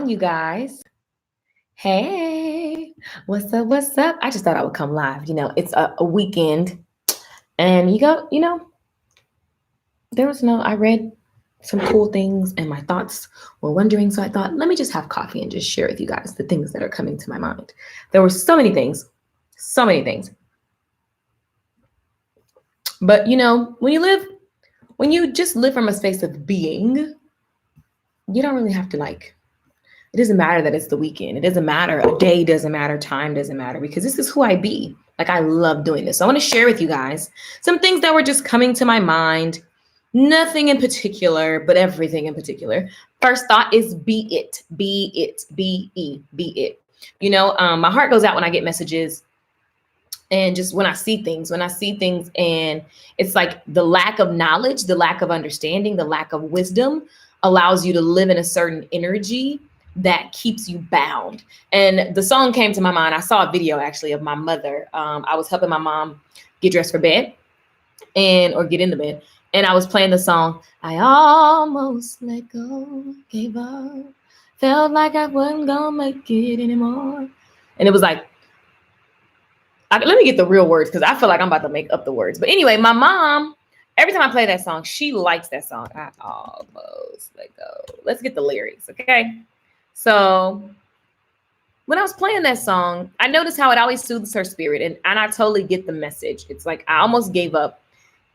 on, you guys? Hey, what's up? What's up? I just thought I would come live. It's a weekend, and I read some cool things, and my thoughts were wondering. So I thought, let me just have coffee and just share with you guys the things that are coming to my mind. There were so many things, so many things. But when you just live from a space of being, you don't really have to it doesn't matter that it's the weekend. It doesn't matter. A day doesn't matter. Time doesn't matter because this is who I be. I love doing this. So I want to share with you guys some things that were just coming to my mind. Nothing in particular, but everything in particular. First thought is be it. Be it. Be it. My heart goes out when I get messages and just when I see things and it's like the lack of knowledge, the lack of understanding, the lack of wisdom allows you to live in a certain energy that keeps you bound. And the song came to my mind. I saw a video actually of my mother. I was helping my mom get dressed for bed or get in the bed. And I was playing the song, I almost let go, gave up, felt like I wasn't gonna make it anymore. And it was like, let me get the real words because I feel like I'm about to make up the words. But anyway, my mom, every time I play that song, she likes that song. I almost let go. Let's get the lyrics, okay? So when I was playing that song, I noticed how it always soothes her spirit. And I totally get the message. It's like I almost gave up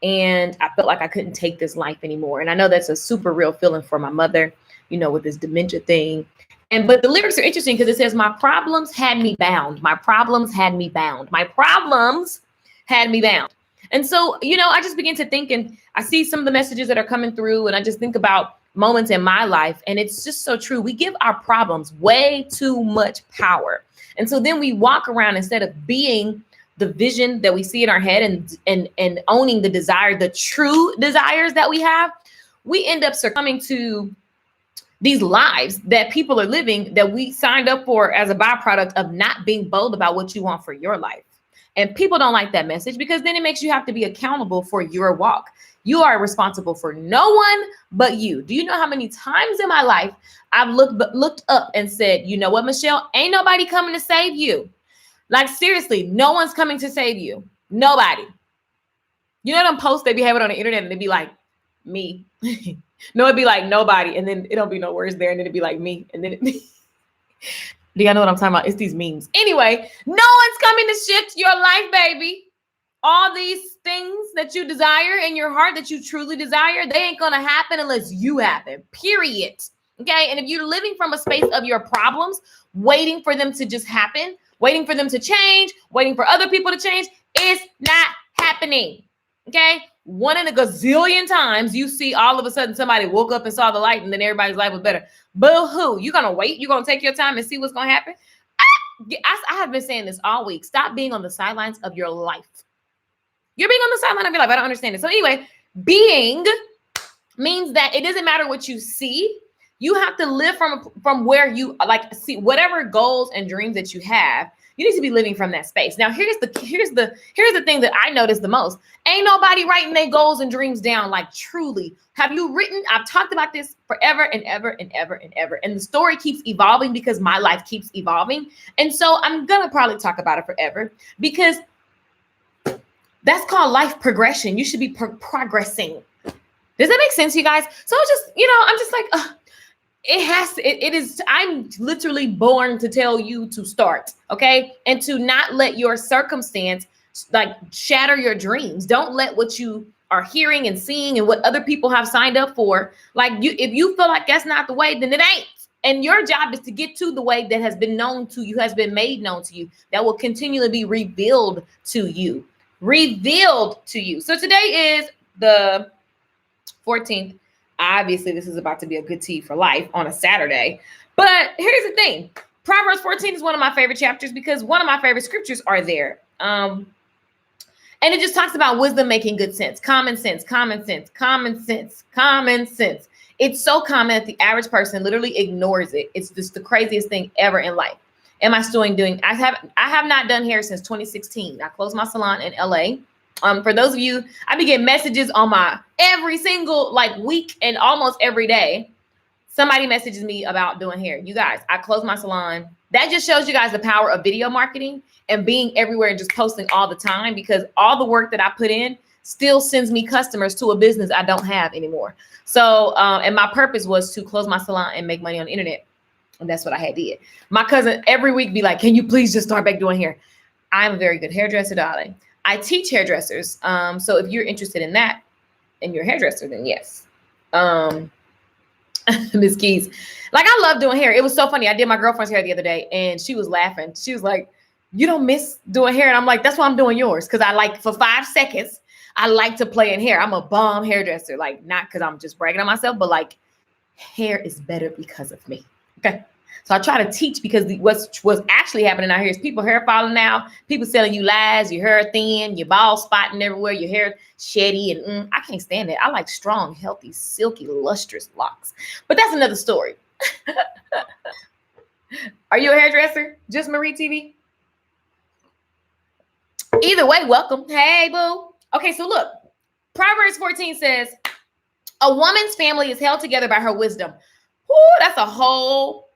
and I felt like I couldn't take this life anymore. And I know that's a super real feeling for my mother, with this dementia thing. But the lyrics are interesting because it says, my problems had me bound. My problems had me bound. My problems had me bound. And so, I just begin to think, and I see some of the messages that are coming through, and I just think about moments in my life. And it's just so true. We give our problems way too much power. And so then we walk around instead of being the vision that we see in our head and owning the desire, the true desires that we have, we end up succumbing to these lives that people are living that we signed up for as a byproduct of not being bold about what you want for your life. And people don't like that message because then it makes you have to be accountable for your walk. You are responsible for no one but you. Do you know how many times in my life I've looked up and said, you know what, Michelle, ain't nobody coming to save you. Like, seriously, no one's coming to save you. Nobody. You know them posts they be having on the internet and they be like, me. No, it'd be like nobody. And then it don't be no words there. And then it'd be like me. And then do y'all know what I'm talking about? It's these memes. Anyway, no one's coming to shift your life, baby. All these things that you desire in your heart that you truly desire, they ain't going to happen unless you happen, period. Okay. And if you're living from a space of your problems, waiting for them to just happen, waiting for them to change, waiting for other people to change, it's not happening. Okay. One in a gazillion times you see all of a sudden somebody woke up and saw the light and then everybody's life was better. Boo-hoo. You're going to wait. You're going to take your time and see what's going to happen. I have been saying this all week. Stop being on the sidelines of your life. You're being on the sideline of your life. I don't understand it. So anyway, being means that it doesn't matter what you see. You have to live from where you see whatever goals and dreams that you have. You need to be living from that space. Now, here's the thing that I noticed the most. Ain't nobody writing their goals and dreams down. Like, truly. Have you written? I've talked about this forever and ever and ever and ever. And the story keeps evolving because my life keeps evolving. And so I'm going to probably talk about it forever because that's called life progression. You should be progressing. Does that make sense, you guys? So I'm just like, I'm literally born to tell you to start, okay? And to not let your circumstance shatter your dreams. Don't let what you are hearing and seeing and what other people have signed up for, if you feel like that's not the way, then it ain't. And your job is to get to the way that has been known to you, has been made known to you, that will continually be revealed to you. So today is the 14th. Obviously, this is about to be a good tea for life on a Saturday. But here's the thing. Proverbs 14 is one of my favorite chapters because one of my favorite scriptures are there. And it just talks about wisdom making good sense, common sense. It's so common that the average person literally ignores it. It's just the craziest thing ever in life. Am I still doing? I have not done hair since 2016. I closed my salon in LA. For those of you, I be getting messages on my every single week and almost every day Somebody messages me about doing hair. You guys, I closed my salon. That just shows you guys the power of video marketing and being everywhere and just posting all the time, because all the work that I put in still sends me customers to a business I don't have anymore. So, and my purpose was to close my salon and make money on the internet. And that's what I had did. My cousin every week be like, can you please just start back doing hair? I'm a very good hairdresser, darling. I teach hairdressers. So if you're interested in that and you're a hairdresser, then yes. Miss Keys. Like, I love doing hair. It was so funny. I did my girlfriend's hair the other day and she was laughing. She was like, you don't miss doing hair? And I'm like, that's why I'm doing yours. Cause I like, for 5 seconds, I like to play in hair. I'm a bomb hairdresser. Like, not cause I'm just bragging on myself, but like, hair is better because of me. Okay. So I try to teach, because what's actually happening out here is people hair falling out, people selling you lies, your hair thin, your bald spotting everywhere, your hair shady, and I can't stand it. I like strong, healthy, silky, lustrous locks. But that's another story. Are you a hairdresser? Just Marie TV? Either way, welcome. Hey, boo. Okay, so look, Proverbs 14 says, a woman's family is held together by her wisdom. Woo, that's a whole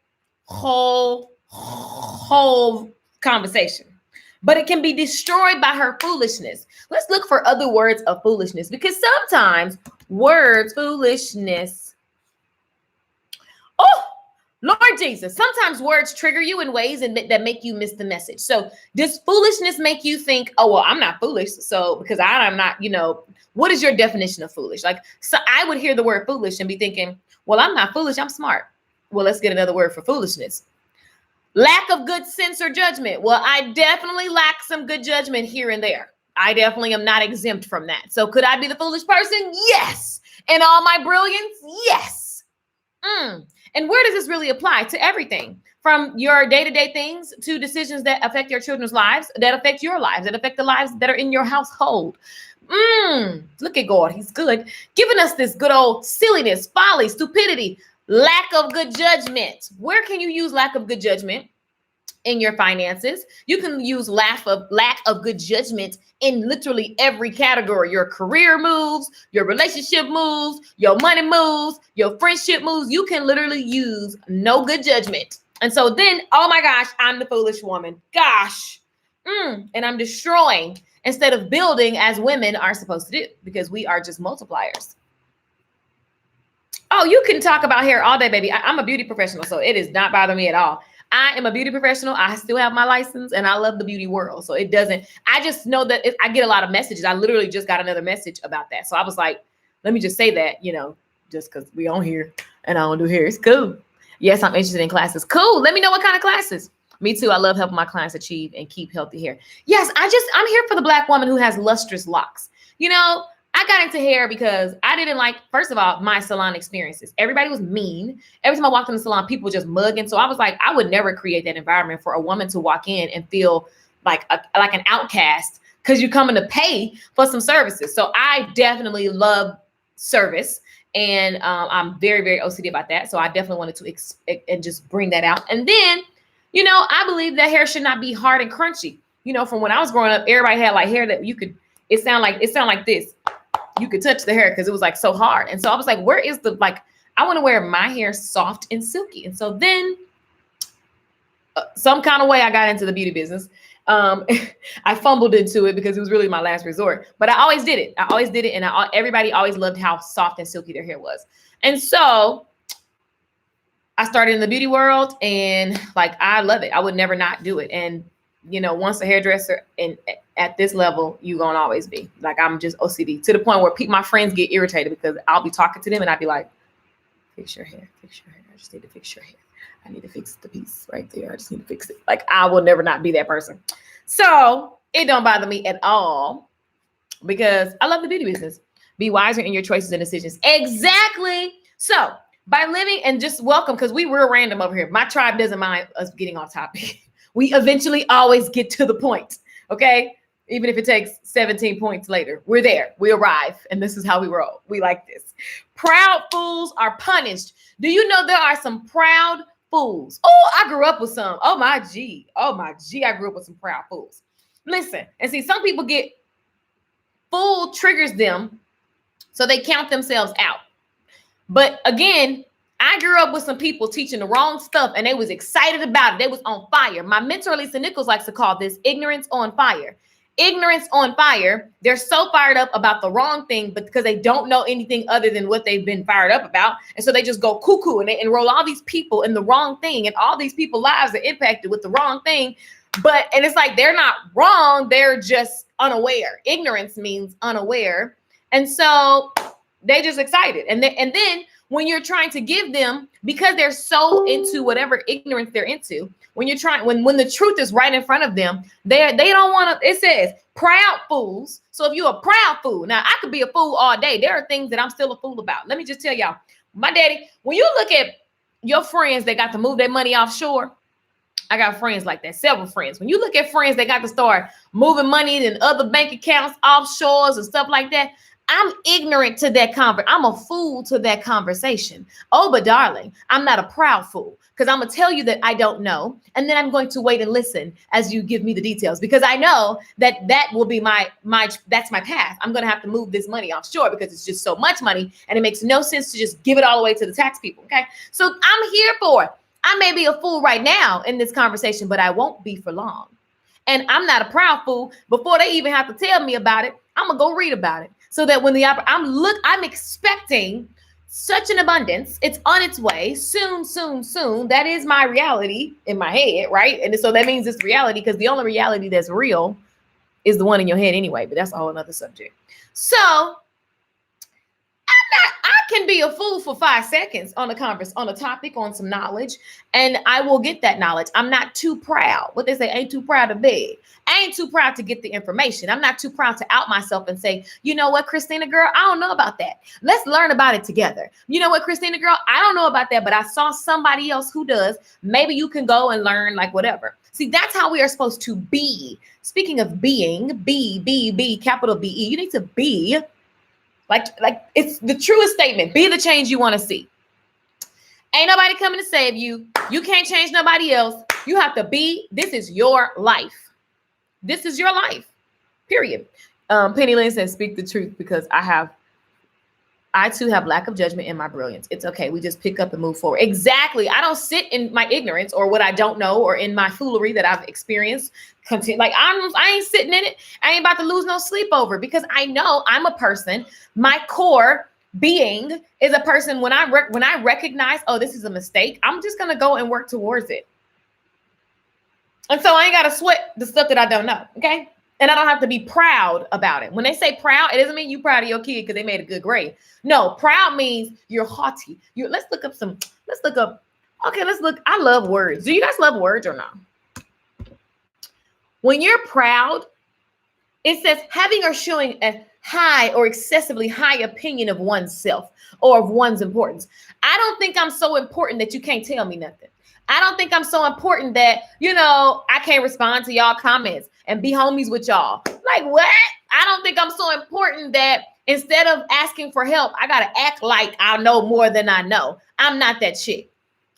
conversation, but it can be destroyed by her foolishness. Let's look for other words of foolishness, because sometimes foolishness. Oh, Lord Jesus, sometimes words trigger you in ways that make you miss the message. So does foolishness make you think, oh, well, I'm not foolish. So because I'm not, what is your definition of foolish? Like, so I would hear the word foolish and be thinking, well, I'm not foolish, I'm smart. Well, let's get another word for foolishness. Lack of good sense or judgment. Well, I definitely lack some good judgment here and there. I definitely am not exempt from that. So could I be the foolish person? Yes. And all my brilliance? Yes. And where does this really apply? To everything, from your day-to-day things to decisions that affect your children's lives, that affect your lives, that affect the lives that are in your household. Look at God. He's good. Giving us this good old silliness, folly, stupidity, lack of good judgment. Where can you use lack of good judgment? In your finances. You can use lack of good judgment in literally every category. Your career moves, your relationship moves, your money moves, your friendship moves. You can literally use no good judgment. And so then, oh my gosh, I'm the foolish woman. Gosh. And I'm destroying instead of building, as women are supposed to do, because we are just multipliers. Oh, you can talk about hair all day, baby. I'm a beauty professional, so it does not bother me at all. I am a beauty professional. I still have my license and I love the beauty world. So it doesn't, I just know that I get a lot of messages. I literally just got another message about that. So I was like, let me just say that, just because we on here and I don't do hair. It's cool. Yes, I'm interested in classes. Cool. Let me know what kind of classes. Me too. I love helping my clients achieve and keep healthy hair. Yes, I'm here for the Black woman who has lustrous locks. I got into hair because I didn't like, first of all, my salon experiences. Everybody was mean. Every time I walked in the salon, people were just mugging. So I was like, I would never create that environment for a woman to walk in and feel like an outcast because you're coming to pay for some services. So I definitely love service. And I'm very, very OCD about that. So I definitely wanted to and just bring that out. And then, I believe that hair should not be hard and crunchy. From when I was growing up, everybody had like hair that it sound like this. You could touch the hair because it was like so hard. And so I was like, where is I want to wear my hair soft and silky. And so then some kind of way I got into the beauty business. I fumbled into it because it was really my last resort, but I always did it. And everybody always loved how soft and silky their hair was. And so I started in the beauty world and I love it. I would never not do it. And once a hairdresser and at this level, you're going to always be I'm just OCD to the point where my friends get irritated because I'll be talking to them and I'll be like, fix your hair. I just need to fix your hair. I need to fix the piece right there. I just need to fix it. I will never not be that person. So it don't bother me at all because I love the beauty business. Be wiser in your choices and decisions. Exactly. So by living and just welcome, because we real random over here. My tribe doesn't mind us getting off topic. We eventually always get to the point, okay? Even if it takes 17 points later, we're there. We arrive, and this is how we roll. We like this. Proud fools are punished. Do you know there are some proud fools? Oh, I grew up with some. Oh, my G. I grew up with some proud fools. Listen, and see, some people get fool triggers them, so they count themselves out. But again, I grew up with some people teaching the wrong stuff and they was excited about it. They was on fire. My mentor, Lisa Nichols, likes to call this ignorance on fire. Ignorance on fire. They're so fired up about the wrong thing, but because they don't know anything other than what they've been fired up about. And so they just go cuckoo and they enroll all these people in the wrong thing. And all these people's lives are impacted with the wrong thing. And it's like, they're not wrong. They're just unaware. Ignorance means unaware. And so they just excited. And then when you're trying to give them, because they're so into whatever ignorance they're into, when you're trying, when the truth is right in front of them, they don't want to, it says proud fools. So if you're a proud fool, now I could be a fool all day. There are things that I'm still a fool about. Let me just tell y'all, my daddy, when you look at your friends that got to move their money offshore, I got friends like that, several friends. When you look at friends that got to start moving money in other bank accounts, offshores and stuff like that, I'm ignorant to that I'm a fool to that conversation. Oh, but darling, I'm not a proud fool because I'm going to tell you that I don't know. And then I'm going to wait and listen as you give me the details because I know that will be that's my path. I'm going to have to move this money offshore because it's just so much money and it makes no sense to just give it all away to the tax people. Okay. So I'm here for it. I may be a fool right now in this conversation, but I won't be for long. And I'm not a proud fool. Before they even have to tell me about it, I'm going to go read about it. So that when I'm expecting such an abundance, it's on its way soon. That is my reality in my head, right? And so that means it's reality because the only reality that's real is the one in your head anyway, but that's a whole another subject. So I can be a fool for 5 seconds on a topic, on some knowledge, and I will get that knowledge. I'm not too proud. What they say, ain't too proud to beg. I ain't too proud to get the information. I'm not too proud to out myself and say, you know what, Christina girl, I don't know about that. Let's learn about it together. You know what, Christina girl, I don't know about that, but I saw somebody else who does. Maybe you can go and learn, like whatever. See, that's how we are supposed to be. Speaking of being, be, capital B-E, you need to be like it's the truest statement. Be the change you want to see. Ain't nobody coming to save you. You can't change nobody else. You have to be. This is your life. This is your life, period. Penny Lynn says, speak the truth because I too have lack of judgment in my brilliance. It's okay. We just pick up and move forward. Exactly. I don't sit in my ignorance or what I don't know or in my foolery that I've experienced. Like I ain't sitting in it. I ain't about to lose no sleep over because I know I'm a person. My core being is a person. When I recognize, oh, this is a mistake, I'm just going to go and work towards it. And so I ain't got to sweat the stuff that I don't know. Okay. And I don't have to be proud about it. When they say proud, it doesn't mean you proud of your kid because they made a good grade. No, proud means you're haughty. Let's look up. Okay, let's look. I love words. Do you guys love words or not? When you're proud, it says having or showing a high or excessively high opinion of oneself or of one's importance. I don't think I'm so important that you can't tell me nothing. I don't think I'm so important that, I can't respond to y'all comments and be homies with y'all. Like what? I don't think I'm so important that instead of asking for help, I got to act like I know more than I know. I'm not that chick.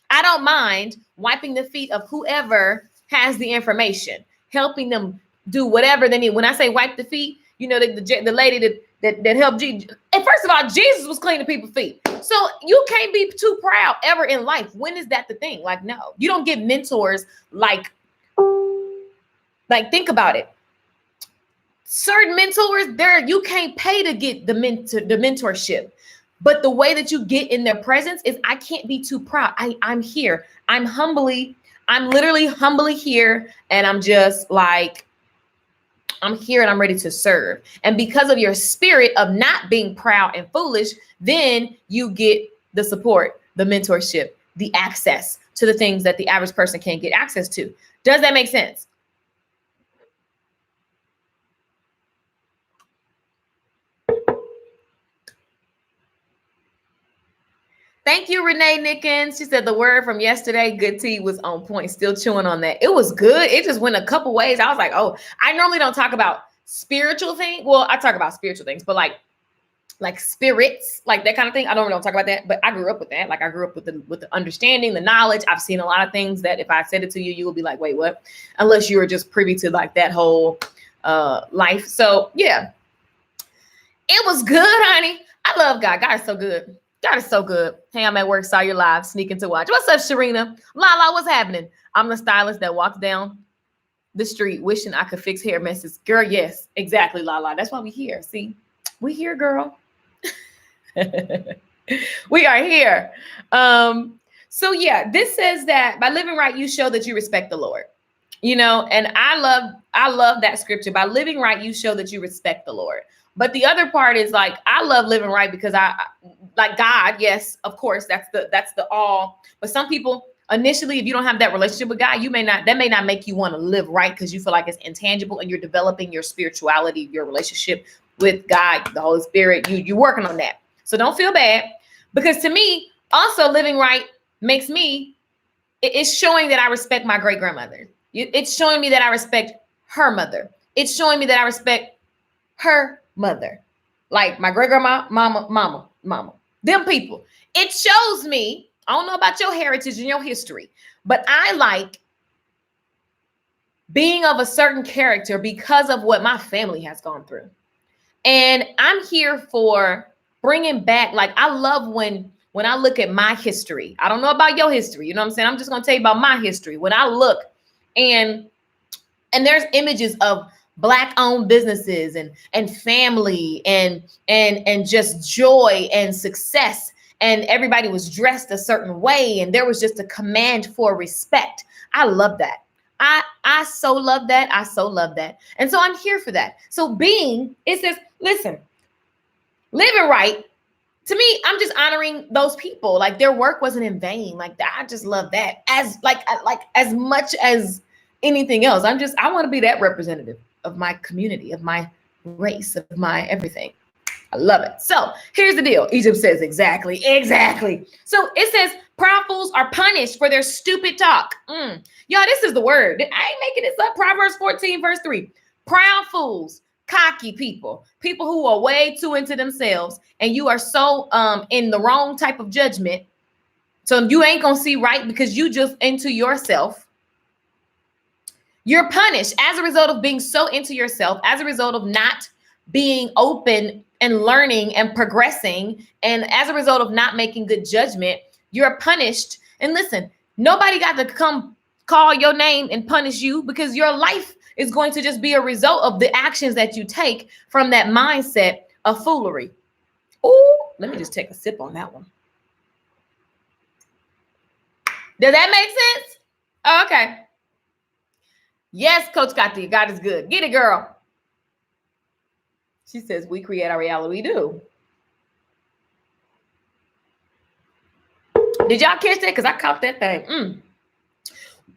I don't mind wiping the feet of whoever has the information, helping them do whatever they need. When I say wipe the feet, the lady that helped Jesus. And first of all, Jesus was cleaning people's feet. So you can't be too proud ever in life. When is that the thing? Like, no, you don't get mentors like think about it. Certain mentors, you can't pay to get the mentorship. But the way that you get in their presence is I can't be too proud. I'm here. I'm literally humbly here. And I'm just like, I'm here and I'm ready to serve. And because of your spirit of not being proud and foolish, then you get the support, the mentorship, the access to the things that the average person can't get access to. Does that make sense? Thank you, Renee Nickens. She said the word from yesterday, good tea, was on point. Still chewing on that. It was good. It just went a couple ways. I was like, oh, I normally don't talk about spiritual things. Well, I talk about spiritual things, but like spirits, like that kind of thing. I don't talk about that, but I grew up with that. Like I grew up with the understanding, the knowledge. I've seen a lot of things that if I said it to you, you will be like, wait, what? Unless you were just privy to like that whole life. So yeah, it was good, honey. I love God. God is so good. God is so good. Hey, I'm at work, saw you live, sneaking to watch. What's up, Sharina? Lala, what's happening? I'm the stylist that walks down the street wishing I could fix hair messes. Girl, yes, exactly, Lala. That's why we here. See, we here, girl. We are here. So yeah, this says that by living right, you show that you respect the Lord. You know, and I love that scripture. By living right, you show that you respect the Lord. But the other part is like, I love living right because I like God. Yes, of course, that's the all. But some people initially, if you don't have that relationship with God, that may not make you want to live right because you feel like it's intangible and you're developing your spirituality, your relationship with God, the Holy Spirit. You're working on that. So don't feel bad, because to me, also living right makes me, it's showing that I respect my great grandmother. It's showing me that I respect her mother. It's showing me that I respect her mother. Like my great grandma, mama, them people. It shows me, I don't know about your heritage and your history, but I like being of a certain character because of what my family has gone through. And I'm here for bringing back, like, I love when I look at my history. I don't know about your history. You know what I'm saying? I'm just going to tell you about my history. When I look and there's images of Black owned businesses and family and just joy and success, and everybody was dressed a certain way and there was just a command for respect. I love that. I so love that. I so love that. And so I'm here for that. So it says, listen, living right, to me, I'm just honoring those people. Like, their work wasn't in vain. Like, I just love that as as much as anything else. I want to be that representative of my community, of my race, of my everything. I love it. So here's the deal. Egypt says exactly. So it says proud fools are punished for their stupid talk. Y'all, this is the word. I ain't making this up. Proverbs 14 verse 3. Proud fools, cocky people who are way too into themselves, and you are so in the wrong type of judgment. So you ain't gonna see right because you just into yourself. You're punished as a result of being so into yourself, as a result of not being open and learning and progressing, and as a result of not making good judgment. You're punished. And listen, nobody got to come call your name and punish you, because your life is going to just be a result of the actions that you take from that mindset of foolery. Ooh, let me just take a sip on that one. Does that make sense? Oh, okay. Yes, Coach Kati, God is good. Get it, girl. She says, we create our reality. We do. Did y'all catch that? Because I caught that thing.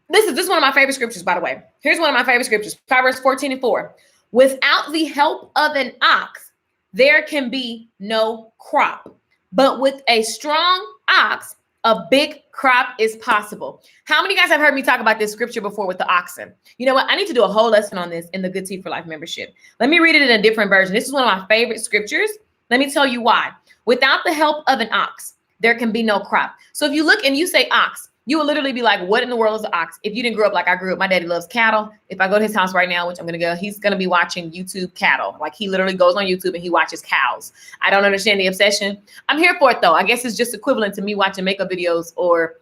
This is one of my favorite scriptures, by the way. Here's one of my favorite scriptures. Proverbs 14:4. Without the help of an ox, there can be no crop. But with a strong ox, a big crop is possible. How many guys have heard me talk about this scripture before with the oxen? You know what? I need to do a whole lesson on this in the Good Tea for Life membership. Let me read it in a different version. This is one of my favorite scriptures. Let me tell you why. Without the help of an ox, there can be no crop. So if you look and you say ox, you will literally be like, what in the world is an ox? If you didn't grow up like I grew up, my daddy loves cattle. If I go to his house right now, which I'm going to go, he's going to be watching YouTube cattle. Like, he literally goes on YouTube and he watches cows. I don't understand the obsession. I'm here for it though. I guess it's just equivalent to me watching makeup videos or,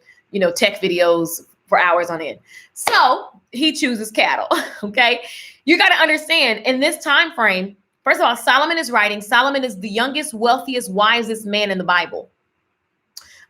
tech videos for hours on end. So he chooses cattle. Okay. You got to understand, in this time frame, first of all, Solomon is writing. Solomon is the youngest, wealthiest, wisest man in the Bible.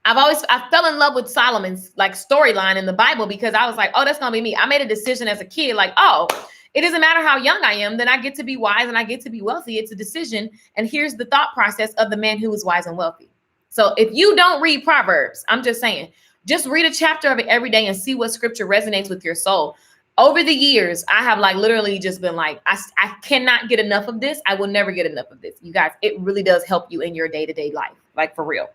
I fell in love with Solomon's storyline in the Bible, because I was like, oh, that's gonna be me. I made a decision as a kid, like, oh, it doesn't matter how young I am, then I get to be wise and I get to be wealthy. It's a decision. And here's the thought process of the man who was wise and wealthy. So if you don't read Proverbs, I'm just saying, just read a chapter of it every day and see what scripture resonates with your soul. Over the years, I have literally just been like, I cannot get enough of this. I will never get enough of this. You guys, it really does help you in your day-to-day life. Like, for real.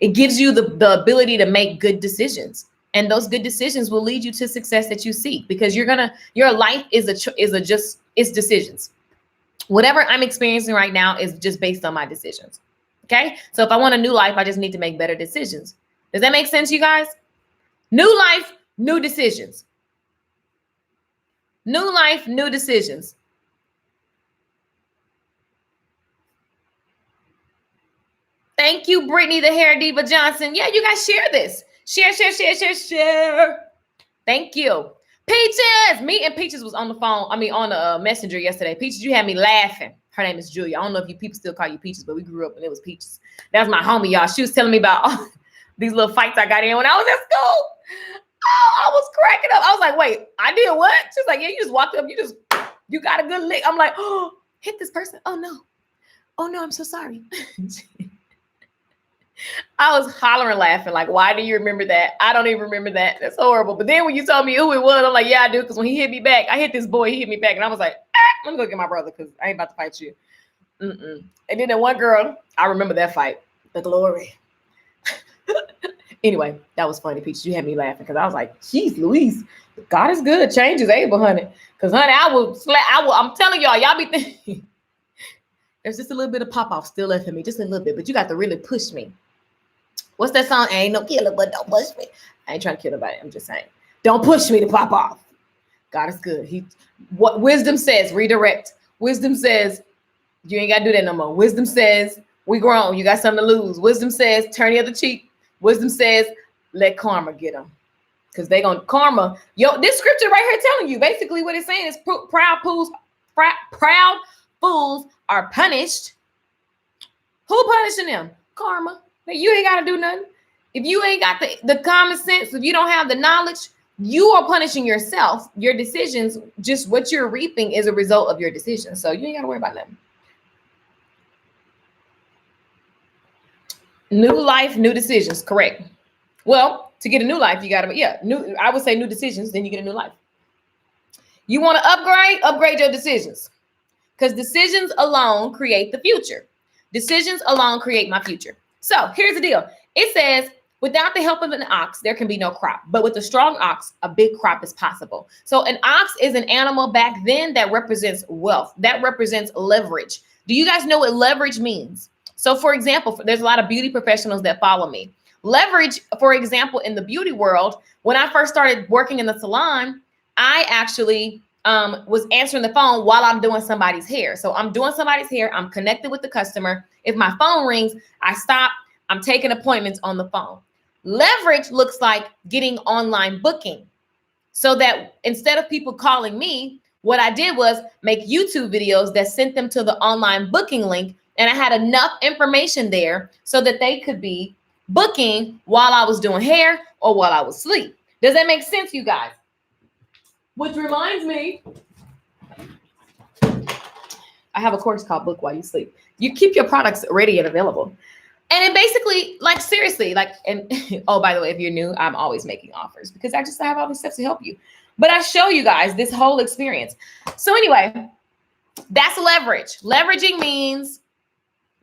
It gives you the ability to make good decisions. And those good decisions will lead you to success that you seek, because your life is decisions. Whatever I'm experiencing right now is just based on my decisions. Okay. So if I want a new life, I just need to make better decisions. Does that make sense, you guys? New life, new decisions. New life, new decisions. Thank you, Brittany, the hair diva Johnson. Yeah, you guys share this. Share. Thank you. Peaches. Me and Peaches was on the phone. On the messenger yesterday. Peaches, you had me laughing. Her name is Julia. I don't know if you people still call you Peaches, but we grew up and it was Peaches. That was my homie, y'all. She was telling me about all these little fights I got in when I was at school. Oh, I was cracking up. I was like, wait, I did what? She's like, yeah, you just walked up. You got a good lick. I'm like, oh, hit this person. Oh, no, I'm so sorry. I was hollering, laughing, like, why do you remember that? I don't even remember that. That's horrible. But then when you told me who it was, I'm like, yeah, I do. Because when he hit me back, I hit this boy, he hit me back. And I was like, let me go get my brother because I ain't about to fight you. And then that one girl, I remember that fight. The glory. Anyway, that was funny, Peaches. You had me laughing because I was like, geez, Louise, God is good. Change is able, honey. Because, honey, I'm telling y'all be thinking. There's just a little bit of pop-off still left in me, just a little bit. But you got to really push me. What's that song? Ain't no killer, but don't push me. I ain't trying to kill nobody. I'm just saying. Don't push me to pop off. God is good. What wisdom says, redirect. Wisdom says, you ain't got to do that no more. Wisdom says, we grown. You got something to lose. Wisdom says, turn the other cheek. Wisdom says, let karma get them. Because they going to karma. This scripture right here telling you, basically what it's saying is proud fools are punished. Who punishing them? Karma. You ain't got to do nothing. If you ain't got the common sense, if you don't have the knowledge, you are punishing yourself. Your decisions, just what you're reaping is a result of your decisions. So you ain't got to worry about nothing. New life, new decisions. Correct. Well, to get a new life, you got to, I would say new decisions, then you get a new life. You want to upgrade your decisions. Because decisions alone create the future. Decisions alone create my future. So here's the deal. It says, without the help of an ox, there can be no crop. But with a strong ox, a big crop is possible. So an ox is an animal back then that represents wealth. That represents leverage. Do you guys know what leverage means? So for example, there's a lot of beauty professionals that follow me. Leverage, for example, in the beauty world, when I first started working in the salon, I actually was answering the phone while I'm doing somebody's hair. So I'm doing somebody's hair. I'm connected with the customer. If my phone rings, I stop. I'm taking appointments on the phone. Leverage looks like getting online booking. So that instead of people calling me, what I did was make YouTube videos that sent them to the online booking link. And I had enough information there so that they could be booking while I was doing hair or while I was asleep. Does that make sense, you guys? Which reminds me, I have a course called Book While You Sleep. You keep your products ready and available. And it basically, like, seriously, like, and oh, by the way, if you're new, I'm always making offers because I have all these steps to help you. But I show you guys this whole experience. So anyway, that's leverage. Leveraging means,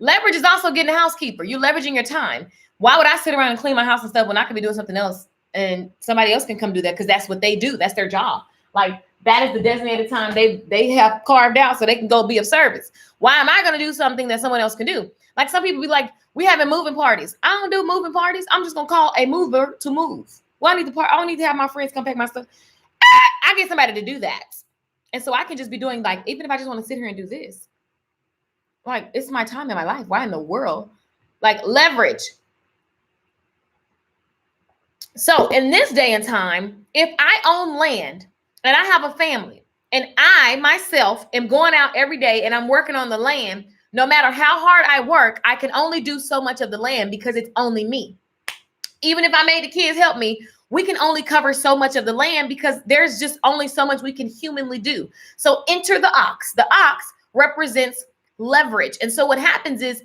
leverage is also getting a housekeeper. You're leveraging your time. Why would I sit around and clean my house and stuff when I could be doing something else and somebody else can come do that? Because that's what they do. That's their job. Like, that is the designated time they have carved out so they can go be of service. Why am I going to do something that someone else can do? Like, some people be like, we having moving parties. I don't do moving parties. I'm just going to call a mover to move. Well, I don't need to have my friends come pack my stuff. I get somebody to do that. And so I can just be doing, like, even if I just want to sit here and do this, like, it's my time in my life. Why in the world? Like, leverage. So in this day and time, if I own land and I have a family and I myself am going out every day and I'm working on the land, no matter how hard I work, I can only do so much of the land because it's only me. Even if I made the kids help me, we can only cover so much of the land because there's just only so much we can humanly do. So enter the ox. The ox represents leverage. And so what happens is,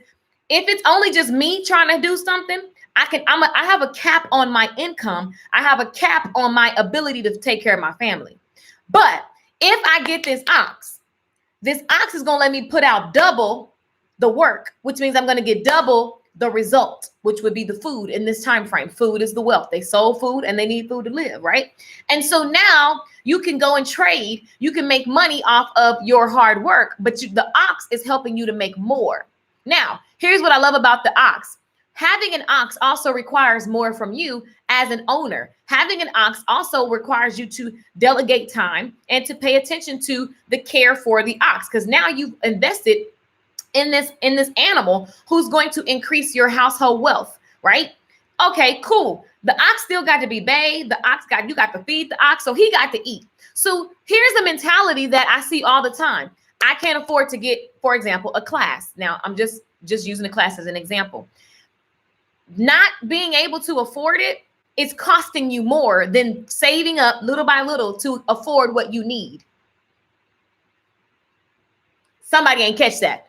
if it's only just me trying to do something, I have a cap on my income. I have a cap on my ability to take care of my family. But if I get this ox is going to let me put out double the work, which means I'm going to get double the result, which would be the food in this time frame. Food is the wealth. They sold food and they need food to live, right? And so now you can go and trade. You can make money off of your hard work, but the ox is helping you to make more. Now, here's what I love about the ox. Having an ox also requires more from you as an owner. Having an ox also requires you to delegate time and to pay attention to the care for the ox, because now you've invested in this animal who's going to increase your household wealth, right? Okay, cool. The ox still got to be bathed. You got to feed the ox, so he got to eat. So here's a mentality that I see all the time. I can't afford to get, for example, a class. Now, I'm just using a class as an example. Not being able to afford it is costing you more than saving up little by little to afford what you need. Somebody ain't catch that.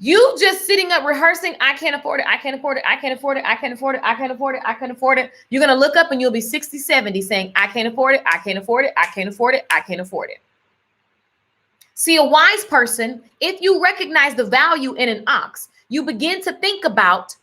You just sitting up rehearsing, I can't afford it, I can't afford it, I can't afford it, I can't afford it, I can't afford it, I can't afford it. You're going to look up and you'll be 60, 70 saying, I can't afford it, I can't afford it, I can't afford it, I can't afford it. See, a wise person, if you recognize the value in an ox, you begin to think about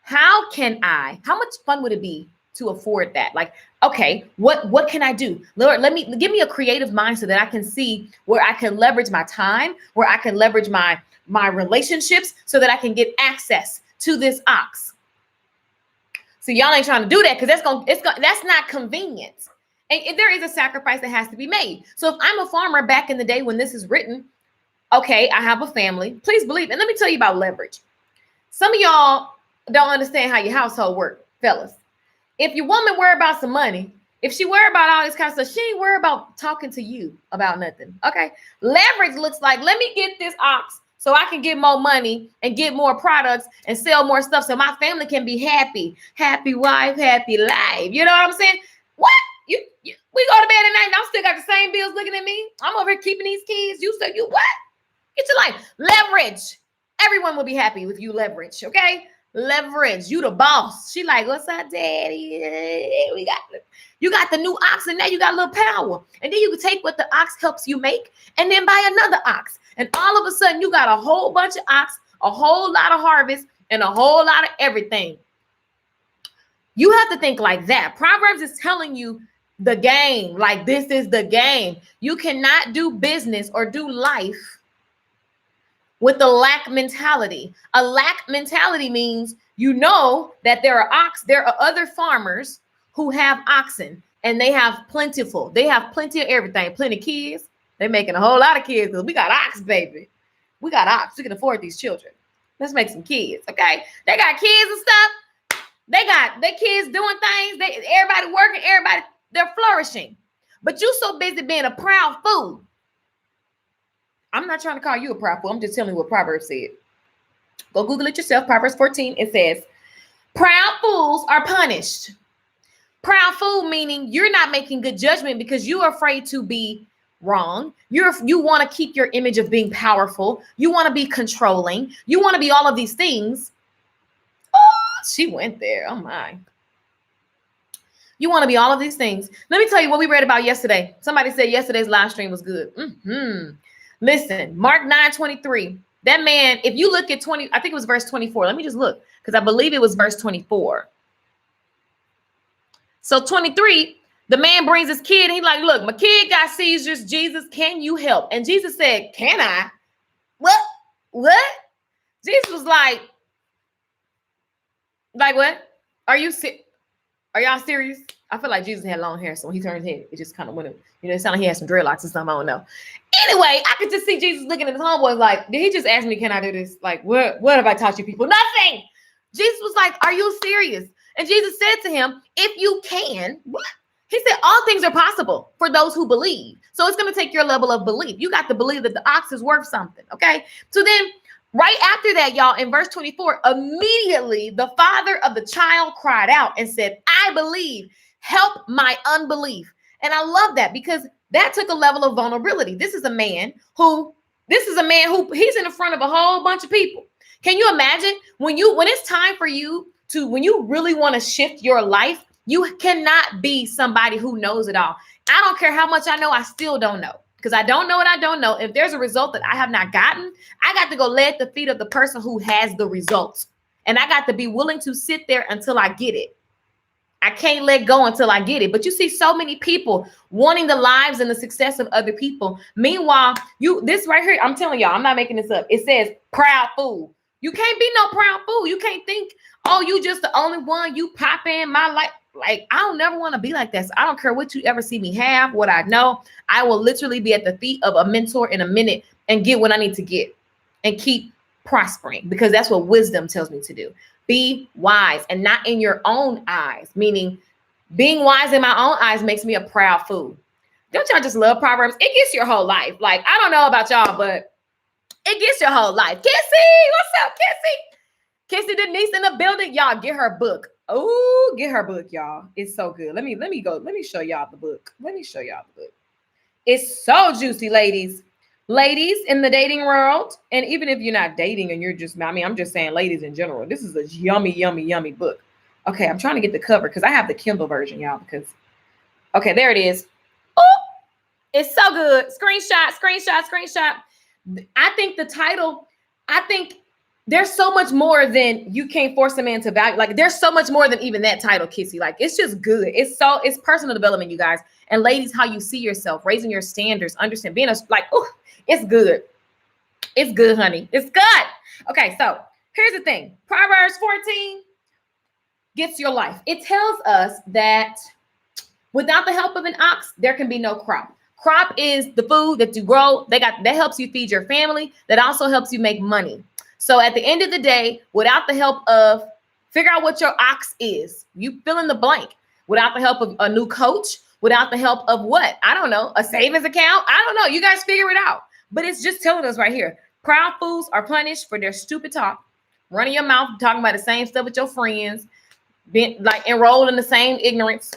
how much fun would it be to afford that? Like, okay, what can I do? Lord, give me a creative mind so that I can see where I can leverage my time, where I can leverage my relationships so that I can get access to this ox. So y'all ain't trying to do that because that's not convenient. And there is a sacrifice that has to be made. So if I'm a farmer back in the day when this is written, okay, I have a family. Please believe. And let me tell you about leverage. Some of y'all don't understand how your household works, fellas. If your woman worry about some money, if she worry about all this kind of stuff, she ain't worry about talking to you about nothing. Okay. Leverage looks like, let me get this ox so I can get more money and get more products and sell more stuff so my family can be happy. Happy wife, happy life. You know what I'm saying? What? We go to bed at night and I still got the same bills looking at me. I'm over here keeping these kids. You what? Get your life. Leverage. Everyone will be happy with you leverage, okay? Leverage. You the boss. She like, what's up, daddy? You got the new ox and now you got a little power. And then you can take what the ox helps you make and then buy another ox. And all of a sudden you got a whole bunch of ox, a whole lot of harvest, and a whole lot of everything. You have to think like that. Proverbs is telling you the game. Like, this is the game. You cannot do business or do life with a lack mentality. A lack mentality means you know that there are other farmers who have oxen and they have plentiful. They have plenty of everything, plenty of kids. They're making a whole lot of kids because we got ox, baby. We got ox. We can afford these children. Let's make some kids, okay? They got kids and stuff. They got their kids doing things. Everybody working, they're flourishing. But you so busy being a proud fool. I'm not trying to call you a proud fool. I'm just telling you what Proverbs said. Go Google it yourself. Proverbs 14, it says, proud fools are punished. Proud fool meaning you're not making good judgment because you're afraid to be wrong. You want to keep your image of being powerful. You want to be controlling. You want to be all of these things. Oh, she went there. Oh my. You want to be all of these things. Let me tell you what we read about yesterday. Somebody said yesterday's live stream was good. Listen, Mark 9:23. That man, if you look at 20, I think it was verse 24. Let me just look because I believe it was verse 24. So 23, the man brings his kid and he's like, look, my kid got seizures. Jesus, can you help? And Jesus said, can I? What? Jesus was like what? Are y'all serious? I feel like Jesus had long hair, so when he turned his head, it just kind of went, it sounded like he had some dreadlocks or something. I don't know. Anyway, I could just see Jesus looking at his homeboys like, did he just ask me, can I do this? Like, what have I taught you people? Nothing. Jesus was like, are you serious? And Jesus said to him, if you can, what? He said, all things are possible for those who believe. So it's going to take your level of belief. You got to believe that the ox is worth something. Okay. So then right after that, y'all, in verse 24, immediately the father of the child cried out and said, I believe, help my unbelief. And I love that because that took a level of vulnerability. This is a man who he's in the front of a whole bunch of people. Can you imagine when it's time for you to, when you really want to shift your life, you cannot be somebody who knows it all. I don't care how much I know, I still don't know. Because I don't know what I don't know. If there's a result that I have not gotten, I got to go lay at the feet of the person who has the results. And I got to be willing to sit there until I get it. I can't let go until I get it. But you see so many people wanting the lives and the success of other people. Meanwhile, this right here, I'm telling y'all, I'm not making this up. It says proud fool. You can't be no proud fool. You can't think, oh, you just the only one. You pop in my life. Like, I don't never want to be like that. So I don't care what you ever see me have, what I know. I will literally be at the feet of a mentor in a minute and get what I need to get and keep prospering, because that's what wisdom tells me to do. Be wise and not in your own eyes, meaning being wise in my own eyes makes me a proud fool. Don't y'all just love Proverbs? It gets your whole life. Like, I don't know about y'all, but it gets your whole life. Kissy, what's up, Kissy? Kissy Denise in the building. Y'all, get her book. Oh, get her book, y'all. It's so good. Let me go. Let me show y'all the book. It's so juicy, ladies. Ladies in the dating world, and even if you're not dating and you're just, I'm just saying ladies in general, this is a yummy, yummy, yummy book. Okay, I'm trying to get the cover because I have the Kindle version, y'all, okay, there it is. Oh, it's so good. Screenshot. I think the title, there's so much more than you can't force a man to value. Like, there's so much more than even that title, Kissy. Like, it's just good. It's personal development, you guys. And ladies, how you see yourself, raising your standards, understand, it's good. It's good, honey. It's good. Okay, so here's the thing. Proverbs 14 gets your life. It tells us that without the help of an ox, there can be no crop. Crop is the food that you grow. That helps you feed your family. That also helps you make money. So at the end of the day, without the help of, figure out what your ox is. You fill in the blank. Without the help of a new coach, without the help of what? I don't know, a savings account? I don't know. You guys figure it out. But it's just telling us right here. Proud fools are punished for their stupid talk, running your mouth, talking about the same stuff with your friends, being like enrolled in the same ignorance.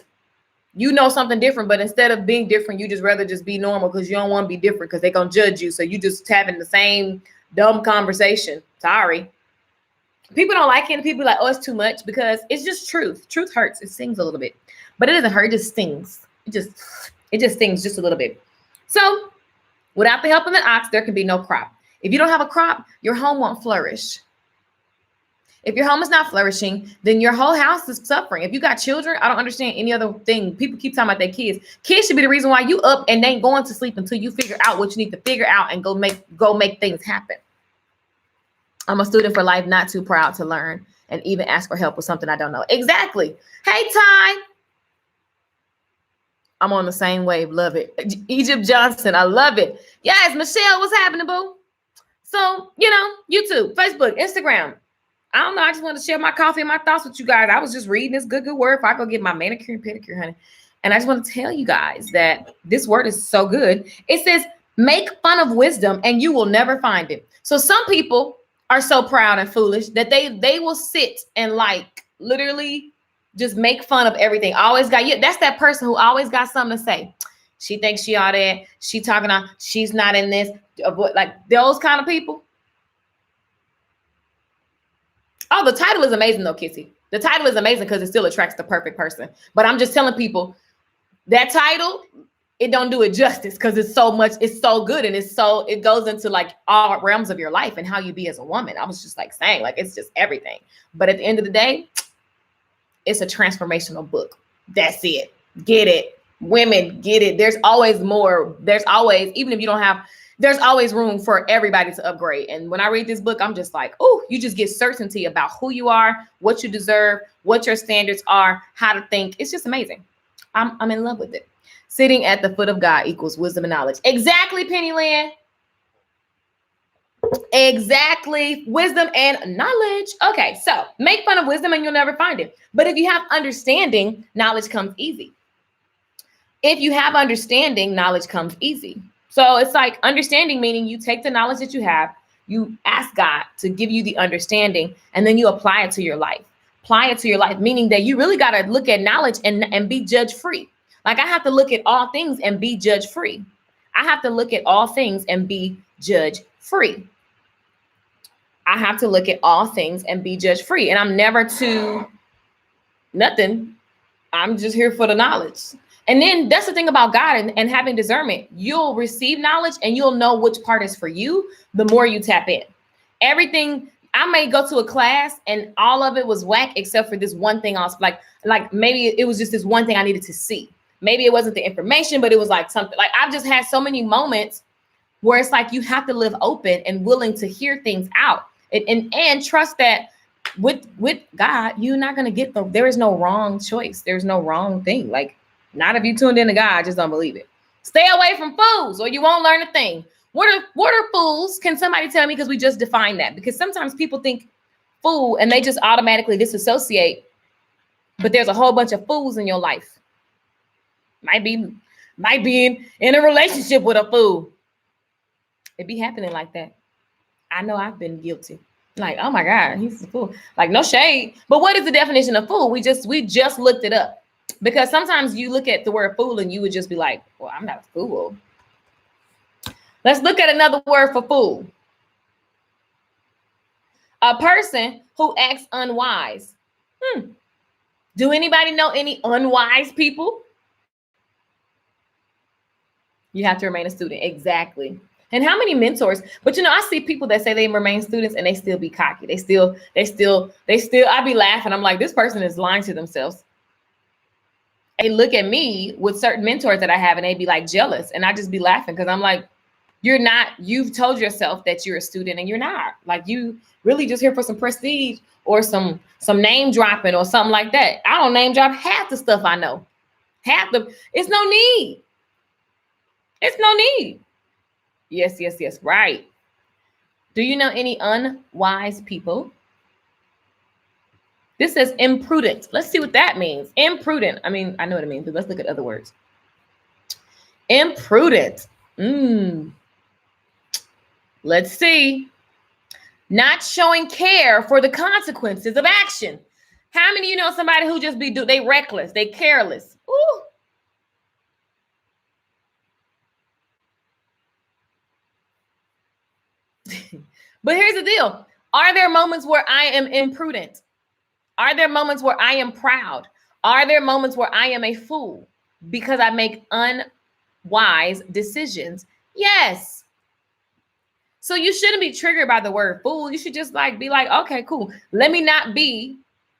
You know something different, but instead of being different, you just rather just be normal because you don't want to be different because they're going to judge you. So you just having the same dumb conversation. Sorry. People don't like it. And people are like, oh, it's too much, because it's just truth. Truth hurts. It stings a little bit, but it doesn't hurt. It just stings. It just stings just a little bit. So without the help of an ox, there can be no crop. If you don't have a crop, your home won't flourish. If your home is not flourishing, then your whole house is suffering. If you got children, I don't understand any other thing. People keep talking about their kids. Kids should be the reason why you up and they ain't going to sleep until you figure out what you need to figure out and go make things happen. I'm a student for life, not too proud to learn and even ask for help with something I don't know. Exactly. Hey, Ty. I'm on the same wave. Love it. Egypt Johnson. I love it. Yes, Michelle, what's happening, boo? So, YouTube, Facebook, Instagram. I don't know. I just want to share my coffee and my thoughts with you guys. I was just reading this good word before I go get my manicure and pedicure, honey. And I just want to tell you guys that this word is so good. It says, make fun of wisdom and you will never find it. So some people are so proud and foolish that they will sit and like literally just make fun of everything. Always got you. That's that person who always got something to say. She thinks she all that. She talking on. She's not in this. Like those kind of people. Oh, the title is amazing though, Kissy. The title is amazing because it still attracts the perfect person. But I'm just telling people that title, it don't do it justice because it's so good. And it goes into like all realms of your life and how you be as a woman. I was just like saying, like, it's just everything. But at the end of the day, it's a transformational book. That's it. Get it. Women, get it. There's always more. There's always, even if you don't have, there's always room for everybody to upgrade. And when I read this book, I'm just like, oh, you just get certainty about who you are, what you deserve, what your standards are, how to think. It's just amazing. I'm in love with it. Sitting at the foot of God equals wisdom and knowledge. Exactly, Penny Lynn. Exactly. Wisdom and knowledge. Okay, so make fun of wisdom and you'll never find it. But if you have understanding, knowledge comes easy. If you have understanding, knowledge comes easy. So it's like understanding, meaning you take the knowledge that you have, you ask God to give you the understanding, and then you apply it to your life. Apply it to your life, meaning that you really got to look at knowledge and be judge free. Like I have to look at all things and be judge free. I have to look at all things and be judge free. I have to look at all things and be judge free. And I'm never to nothing. I'm just here for the knowledge. And then that's the thing about God and having discernment. You'll receive knowledge and you'll know which part is for you the more you tap in. Everything, I may go to a class and all of it was whack except for this one thing. I was like maybe it was just this one thing I needed to see. Maybe it wasn't the information, but it was like something. Like I've just had so many moments where it's like you have to live open and willing to hear things out and trust that with God, you're not going to get there is no wrong choice. There's no wrong thing. Like, not if you tuned into God, I just don't believe it. Stay away from fools or you won't learn a thing. What are fools? Can somebody tell me? Because we just defined that. Because sometimes people think fool and they just automatically disassociate. But there's a whole bunch of fools in your life. Might be in a relationship with a fool. It be happening like that. I know I've been guilty. Like, oh my God, he's a fool. Like, no shade. But what is the definition of fool? We just looked it up. Because sometimes you look at the word fool and you would just be like, well, I'm not a fool. Let's look at another word for fool. A person who acts unwise. Do anybody know any unwise people? You have to remain a student. Exactly. And how many mentors? But I see people that say they remain students and they still be cocky. They still, I be laughing. I'm like, this person is lying to themselves. They look at me with certain mentors that I have and they be like jealous. And I just be laughing because I'm like, you're not, you've told yourself that you're a student and you're not. Like, you really just here for some prestige or some name dropping or something like that. I don't name drop half the stuff I know. It's no need. It's no need. Yes. Right. Do you know any unwise people? This says imprudent. Let's see what that means. Imprudent. I mean, I know what it means, but let's look at other words. Imprudent. Let's see. Not showing care for the consequences of action. How many of you know somebody who just they reckless, they careless? Ooh. But here's the deal. Are there moments where I am imprudent? Are there moments where I am proud? Are there moments where I am a fool because I make unwise decisions? Yes. So you shouldn't be triggered by the word fool. You should just be like, okay, cool. Let me not be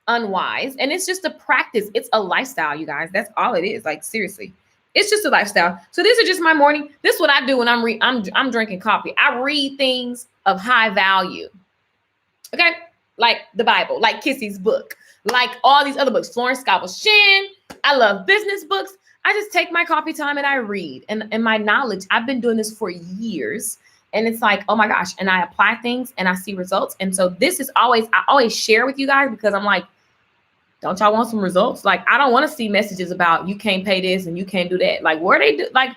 unwise. And it's just a practice. It's a lifestyle, you guys. That's all it is. Like, seriously. It's just a lifestyle. So these are just my morning. This is what I do when I'm drinking coffee. I read things of high value. Okay? Like the Bible, like Kissy's book, like all these other books, Florence Scovel Shinn. I love business books. I just take my coffee time and I read. And my knowledge, I've been doing this for years. And it's like, oh my gosh. And I apply things and I see results. And so this is I always share with you guys because I'm like, don't y'all want some results? Like, I don't want to see messages about you can't pay this and you can't do that. Like, where they do, like,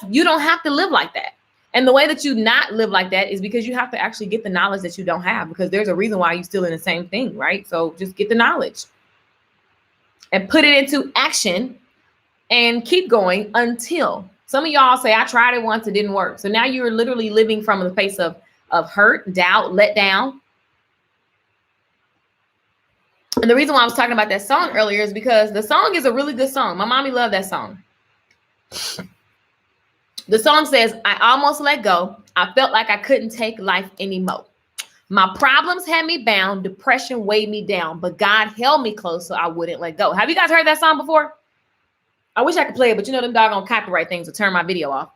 you don't have to live like that. And the way that you not live like that is because you have to actually get the knowledge that you don't have, because there's a reason why you're still in the same thing, right? So just get the knowledge and put it into action and keep going until some of y'all say, I tried it once, it didn't work. So now you're literally living from the face of hurt, doubt, let down. And the reason why I was talking about that song earlier is because the song is a really good song. My mommy loved that song. The song says, I almost let go. I felt like I couldn't take life anymore. My problems had me bound. Depression weighed me down, but God held me close so I wouldn't let go. Have you guys heard that song before? I wish I could play it, but them doggone copyright things will turn my video off.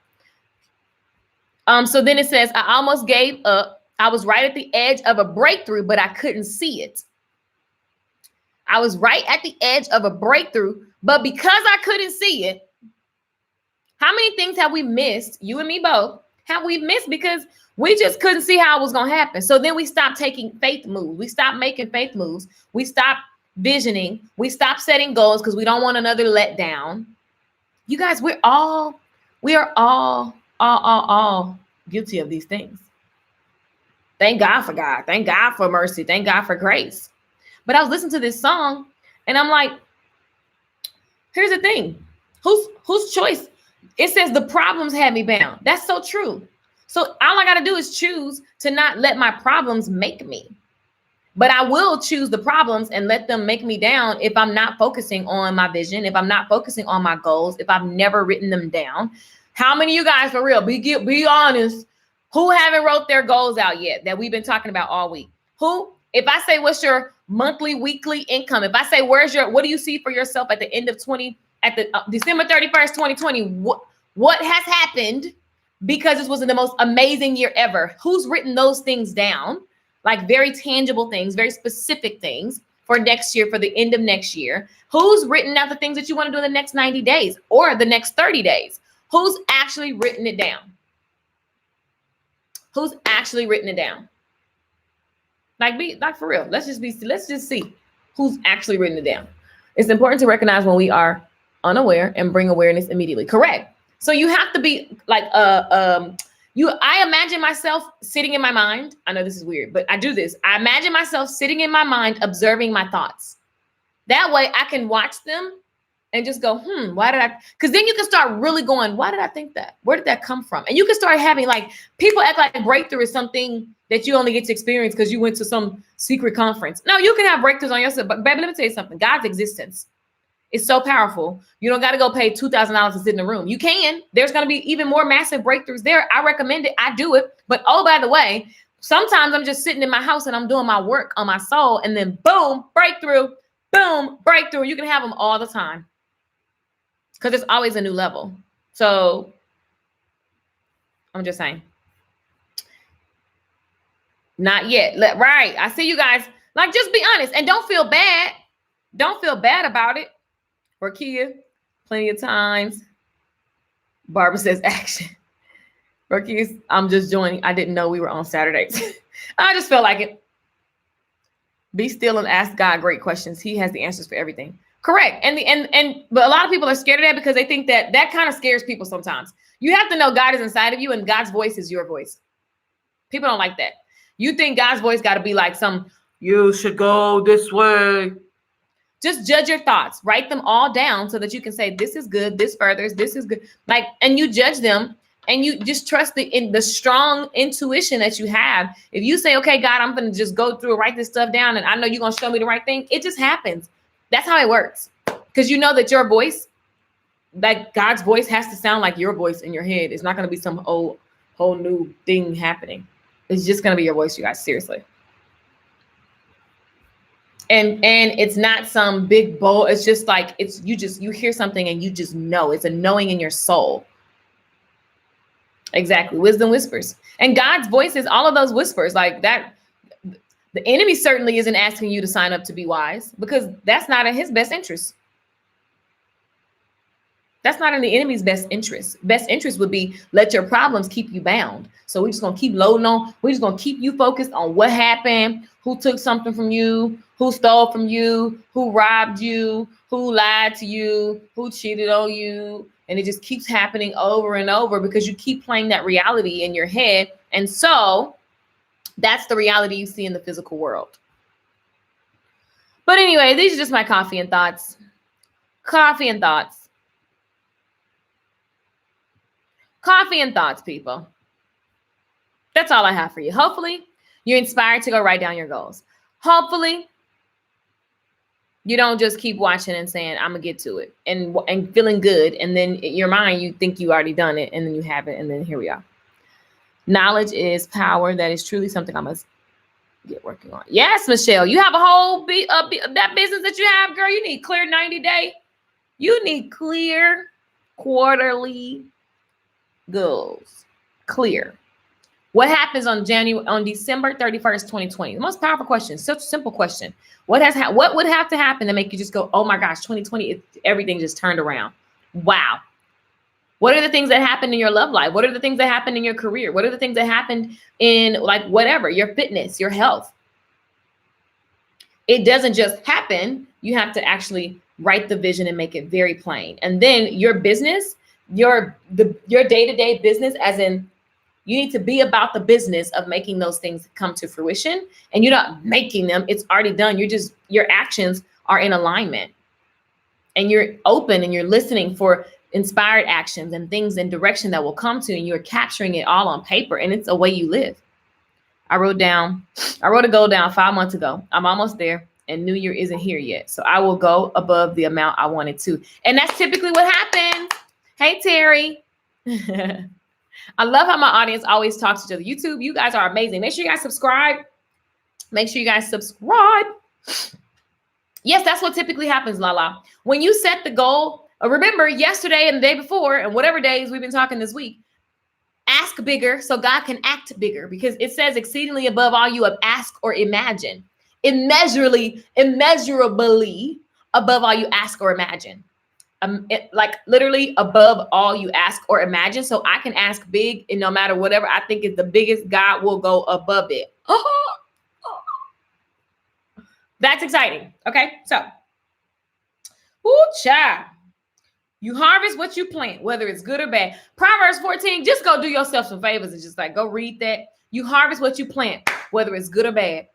So then it says, I almost gave up. I was right at the edge of a breakthrough, but I couldn't see it. I was right at the edge of a breakthrough, but because I couldn't see it, how many things have we missed? You and me both. Have we missed because we just couldn't see how it was going to happen? So then we stopped taking faith moves. We stopped making faith moves. We stopped visioning. We stopped setting goals because we don't want another letdown. You guys, we are all guilty of these things. Thank God for God. Thank God for mercy. Thank God for grace. But I was listening to this song and I'm like, here's the thing. Whose choice? It says the problems had me bound. That's so true. So all I got to do is choose to not let my problems make me. But I will choose the problems and let them make me down if I'm not focusing on my vision, if I'm not focusing on my goals, if I've never written them down. How many of you guys, for real, be honest, who haven't wrote their goals out yet that we've been talking about all week? Who, if I say, what's your monthly, weekly income? If I say, what do you see for yourself at the end of December 31st, 2020, what has happened because this was the most amazing year ever? Who's written those things down? Like very tangible things, very specific things for next year, for the end of next year. Who's written out the things that you want to do in the next 90 days or the next 30 days? Who's actually written it down? Who's actually written it down? Like for real. Let's just see who's actually written it down. It's important to recognize when we are unaware and bring awareness immediately. Correct. So you have to be like I imagine myself sitting in my mind. I know this is weird, but I do this. I imagine myself sitting in my mind, observing my thoughts. That way I can watch them and just go, why did I? Because then you can start really going, why did I think that? Where did that come from? And you can start having, like, people act like breakthrough is something that you only get to experience because you went to some secret conference. No, you can have breakthroughs on yourself. But baby, let me tell you something. God's existence is so powerful. You don't got to go pay $2,000 to sit in a room. You can. There's going to be even more massive breakthroughs there. I recommend it. I do it. But oh, by the way, sometimes I'm just sitting in my house and I'm doing my work on my soul, and then boom, breakthrough, boom, breakthrough. You can have them all the time because it's always a new level. So I'm just saying. Not yet. Right. I see you guys. Like, just be honest and don't feel bad. Don't feel bad about it. Or Kia, plenty of times. Barbara says action. Or Kia, I'm just joining. I didn't know we were on Saturdays. I just felt like it. Be still and ask God great questions. He has the answers for everything. Correct. But a lot of people are scared of that because they think that kind of scares people sometimes. You have to know God is inside of you and God's voice is your voice. People don't like that. You think God's voice got to be like you should go this way. Just judge your thoughts. Write them all down so that you can say, this is good, this furthers, this is good. Like, and you judge them and you just trust the strong intuition that you have. If you say, okay, God, I'm going to just go through and write this stuff down and I know you're going to show me the right thing, it just happens. That's how it works. Because you know that your voice, like God's voice, has to sound like your voice in your head. It's not going to be some whole new thing happening. It's just going to be your voice, you guys. Seriously. And it's not some big bold. It's just like, you hear something and you just know. It's a knowing in your soul. Exactly. Wisdom whispers. And God's voice is all of those whispers like that. The enemy certainly isn't asking you to sign up to be wise because that's not in his best interest. That's not in the enemy's best interest. Best interest would be let your problems keep you bound. So we're just going to keep loading on. We're just going to keep you focused on what happened, who took something from you, who stole from you, who robbed you, who lied to you, who cheated on you. And it just keeps happening over and over because you keep playing that reality in your head. And so that's the reality you see in the physical world. But anyway, these are just my coffee and thoughts. Coffee and thoughts. Coffee and thoughts, people. That's all I have for you. Hopefully, you're inspired to go write down your goals. Hopefully, you don't just keep watching and saying, I'm going to get to it and feeling good. And then in your mind, you think you already done it and then you have it. And then here we are. Knowledge is power. That is truly something I must get working on. Yes, Michelle, you have a whole that business that you have, girl. You need clear 90-day. You need clear quarterly goals. Clear. What happens on December 31st, 2020? The most powerful question. Such a simple question. What would have to happen to make you just go, oh my gosh, 2020, everything just turned around. Wow. What are the things that happened in your love life? What are the things that happened in your career? What are the things that happened in like whatever, your fitness, your health? It doesn't just happen. You have to actually write the vision and make it very plain. And then your business, your day-to-day business, as in you need to be about the business of making those things come to fruition. And you're not making them. It's already done. Your actions are in alignment. And you're open and you're listening for inspired actions and things in direction that will come to you. And you're capturing it all on paper. And it's a way you live. I wrote a goal down 5 months ago. I'm almost there. And New Year isn't here yet. So I will go above the amount I wanted to. And that's typically what happens. Hey, Terry. I love how my audience always talks to each other. YouTube, you guys are amazing. Make sure you guys subscribe. Yes, that's what typically happens, Lala. When you set the goal, remember yesterday and the day before and whatever days we've been talking this week, ask bigger so God can act bigger because it says exceedingly above all you have asked or imagine. Immeasurably above all you ask or imagine. like literally above all you ask or imagine. So I can ask big, and no matter whatever I think is the biggest, God will go above it. That's exciting. Okay, so, child. You harvest what you plant, whether it's good or bad. Proverbs 14, just go do yourself some favors and just like go read that. You harvest what you plant, whether it's good or bad.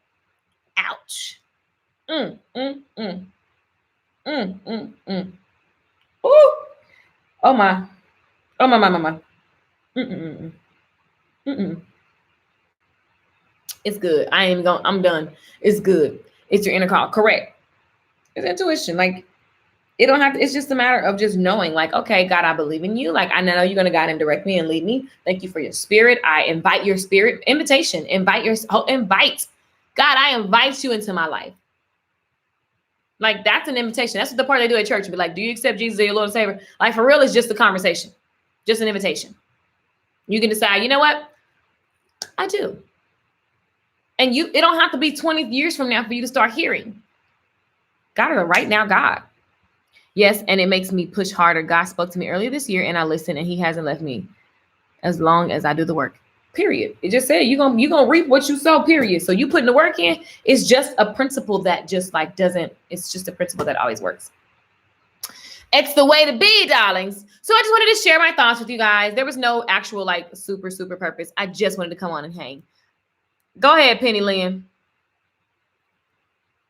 Ouch. Ooh. Oh my. Oh my. It's good. I'm done. It's good. It's your inner call. Correct. It's intuition. Like, it don't have to, it's just a matter of just knowing, like, okay, God, I believe in you. Like, I know you're going to guide and direct me and lead me. Thank you for your spirit. I invite your spirit. Invitation. Invite. God, I invite you into my life. Like, that's an invitation. That's what the part they do at church. Be like, do you accept Jesus as your Lord and Savior? Like, for real, it's just a conversation. Just an invitation. You can decide, you know what? I do. And it don't have to be 20 years from now for you to start hearing. God is a right now God. Yes, and it makes me push harder. God spoke to me earlier this year, and I listened, and he hasn't left me as long as I do the work. Period. It just said you're gonna reap what you sow, period. So you putting the work in, it's just a principle that just like it's just a principle that always works. It's the way to be, darlings. So I just wanted to share my thoughts with you guys. There was no actual like super purpose. I just wanted to come on and hang. Go ahead, Penny Lynn.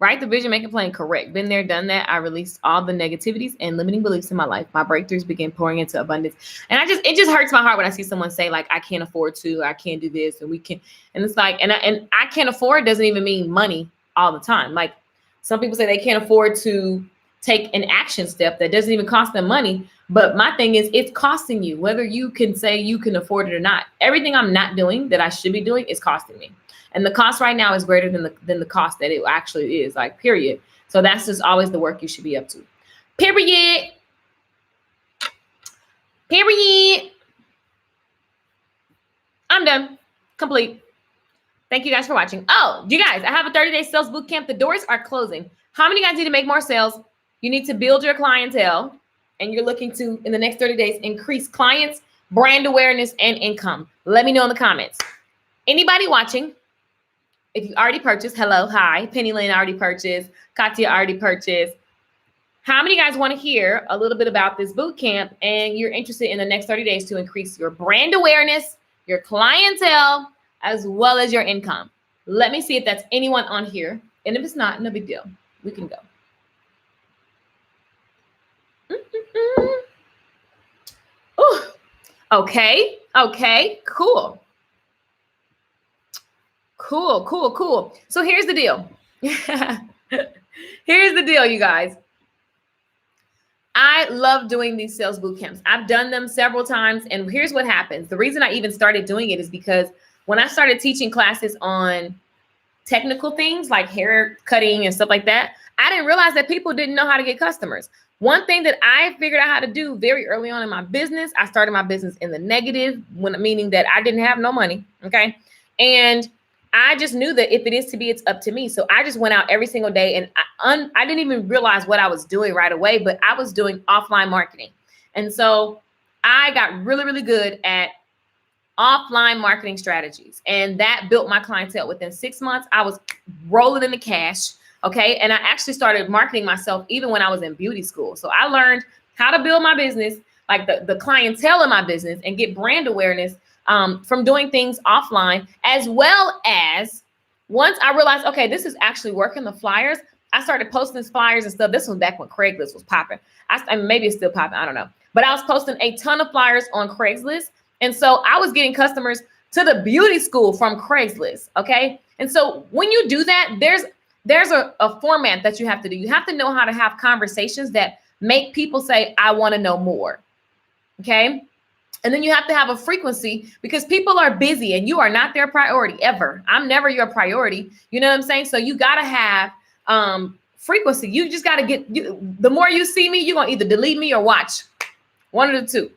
Write the vision, make it plain. Correct. Been there, done that. I released all the negativities and limiting beliefs in my life. My breakthroughs began pouring into abundance. And it just hurts my heart when I see someone say like, I can't afford to, I can't do this, and we can. And it's like, and I can't afford doesn't even mean money all the time. Like, some people say they can't afford to take an action step that doesn't even cost them money. But my thing is, it's costing you, whether you can say you can afford it or not. Everything I'm not doing that I should be doing is costing me. And the cost right now is greater than the cost that it actually is, like, period. So that's just always the work you should be up to. Period. I'm done. Complete. Thank you guys for watching. Oh, you guys, I have a 30-day sales bootcamp. The doors are closing. How many guys need to make more sales? You need to build your clientele, and you're looking to, in the next 30 days, increase clients, brand awareness, and income. Let me know in the comments. Anybody watching? If you already purchased, hello, hi. Penny Lynn already purchased. Katya already purchased. How many guys want to hear a little bit about this boot camp and you're interested in the next 30 days to increase your brand awareness, your clientele, as well as your income? Let me see if that's anyone on here. And if it's not, no big deal. We can go. Ooh. Okay, cool. Cool. So here's the deal. Here's the deal, you guys. I love doing these sales boot camps. I've done them several times. And here's what happens. The reason I even started doing it is because when I started teaching classes on technical things like hair cutting and stuff like that, I didn't realize that people didn't know how to get customers. One thing that I figured out how to do very early on in my business, I started my business in the negative, meaning that I didn't have no money. Okay. And I just knew that if it is to be, it's up to me. So I just went out every single day, and I didn't even realize what I was doing right away, but I was doing offline marketing. And so I got really good at offline marketing strategies, and that built my clientele. Within 6 months, I was rolling in the cash. Okay. And I actually started marketing myself even when I was in beauty school. So I learned how to build my business, like the clientele in my business, and get brand awareness from doing things offline, as well as once I realized, okay, this is actually working, the flyers, I started posting flyers and stuff. This was back when Craigslist was popping. Maybe it's still popping, I don't know. But I was posting a ton of flyers on Craigslist. And so I was getting customers to the beauty school from Craigslist, okay? And so when you do that, there's a format that you have to do. You have to know how to have conversations that make people say, I want to know more, okay? And then you have to have a frequency, because people are busy and you are not their priority ever. I'm never your priority. You know what I'm saying? So you got to have frequency. You just got to the more you see me, you're going to either delete me or watch. One of the two.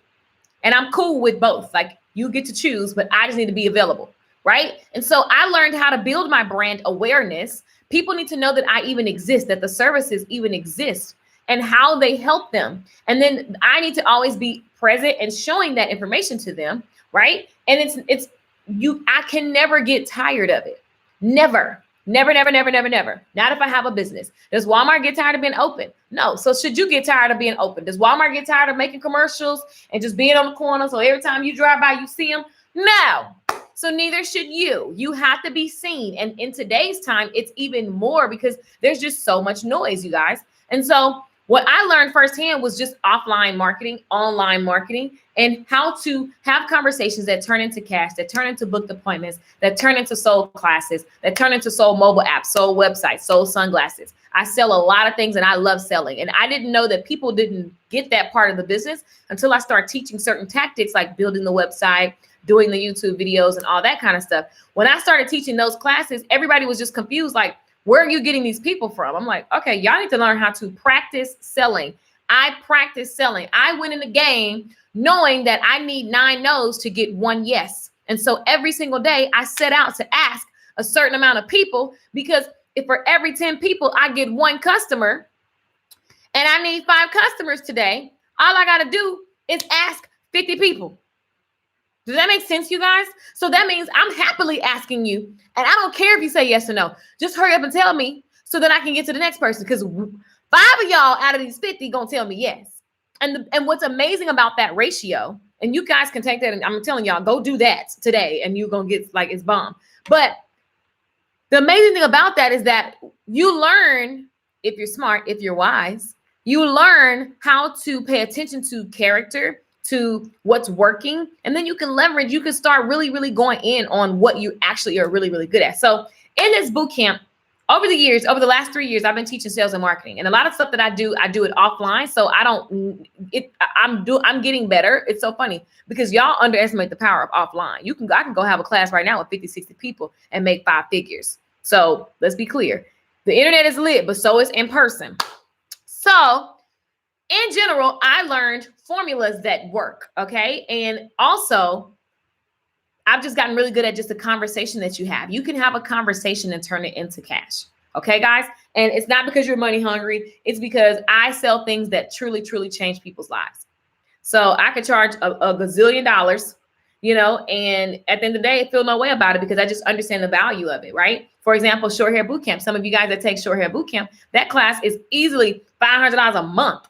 And I'm cool with both. Like, you get to choose, but I just need to be available. Right. And so I learned how to build my brand awareness. People need to know that I even exist, that the services even exist. and how they help them. And then I need to always be present and showing that information to them, right? And I can never get tired of it. Never. Never, never, never, never, never. Not if I have a business. Does Walmart get tired of being open? No. So should you get tired of being open? Does Walmart get tired of making commercials and just being on the corner so every time you drive by, you see them? No. So neither should you. You have to be seen. And in today's time, it's even more because there's just so much noise, you guys. And so what I learned firsthand was just offline marketing, online marketing, and how to have conversations that turn into cash, that turn into booked appointments, that turn into sold classes, that turn into sold mobile apps, sold websites, sold sunglasses. I sell a lot of things and I love selling. And I didn't know that people didn't get that part of the business until I started teaching certain tactics like building the website, doing the YouTube videos and all that kind of stuff. When I started teaching those classes, everybody was just confused, like, where are you getting these people from? I'm like, okay, y'all need to learn how to practice selling. I practice selling. I went in the game knowing that I need 9 no's to get 1 yes. And so every single day I set out to ask a certain amount of people, because if for every 10 people I get 1 customer and I need 5 customers today, all I got to do is ask 50 people. Does that make sense, you guys? So that means I'm happily asking you, and I don't care if you say yes or no. Just hurry up and tell me so that I can get to the next person, because 5 of y'all out of these 50 gonna tell me yes. And what's amazing about that ratio, and you guys can take that, and I'm telling y'all, go do that today, and you're gonna get like it's bomb. But the amazing thing about that is that you learn, if you're smart, if you're wise, you learn how to pay attention to character, to what's working, and then you can leverage, you can start really, really going in on what you actually are really, really good at. So in this boot camp, over the last 3 years, I've been teaching sales and marketing, and a lot of stuff that I do it offline. So I'm getting better. It's so funny because y'all underestimate the power of offline. I can go have a class right now with 50, 60 people and make 5 figures. So let's be clear. The internet is lit, but so is in person. So in general, I learned formulas that work, okay? And also, I've just gotten really good at just the conversation that you have. You can have a conversation and turn it into cash, okay, guys? And it's not because you're money hungry. It's because I sell things that truly, truly change people's lives. So I could charge a gazillion dollars, and at the end of the day, I feel no way about it because I just understand the value of it, right? For example, short hair boot camp. Some of you guys that take short hair boot camp, that class is easily $500 a month.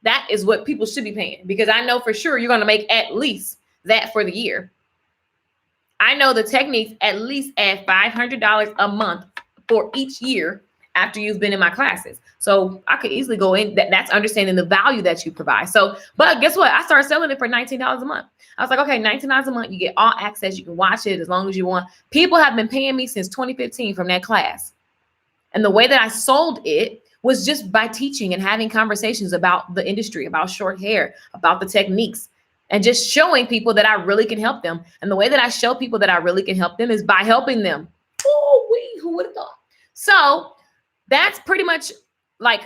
That is what people should be paying, because I know for sure you're going to make at least that for the year. I know the techniques at least add $500 a month for each year after you've been in my classes. So I could easily go in. That's understanding the value that you provide. So, but guess what? I started selling it for $19 a month. I was like, okay, $19 a month. You get all access. You can watch it as long as you want. People have been paying me since 2015 from that class. And the way that I sold it was just by teaching and having conversations about the industry, about short hair, about the techniques, and just showing people that I really can help them. And the way that I show people that I really can help them is by helping them. Oh, who would have thought? So that's pretty much like,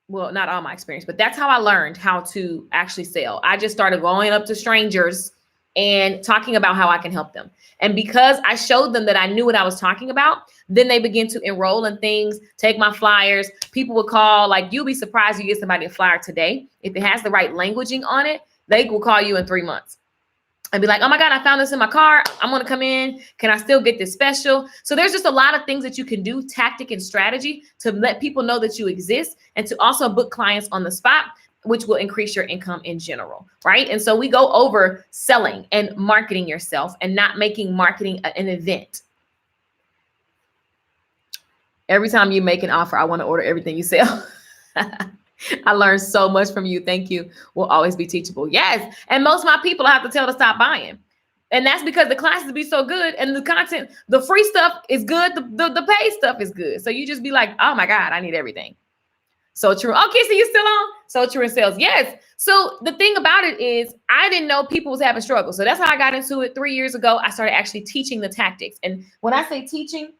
well, not all my experience, but that's how I learned how to actually sell. I just started going up to strangers and talking about how I can help them. And because I showed them that I knew what I was talking about, then they begin to enroll in things, take my flyers. People would call, like, you'll be surprised you get somebody a flyer today. If it has the right languaging on it, they will call you in 3 months and be like, oh my God, I found this in my car. I'm going to come in. Can I still get this special? So there's just a lot of things that you can do, tactic and strategy, to let people know that you exist and to also book clients on the spot, which will increase your income in general, right? And so we go over selling and marketing yourself and not making marketing an event. Every time you make an offer, I want to order everything you sell. I learned so much from you. Thank you. Will always be teachable. Yes. And most of my people I have to tell to stop buying. And that's because the classes be so good and the content, the free stuff is good. The paid stuff is good. So you just be like, oh my God, I need everything. So true. Okay, so you still on? So true in sales. Yes. So the thing about it is I didn't know people was having struggles. So that's how I got into it 3 years ago. I started actually teaching the tactics. And when I say teaching,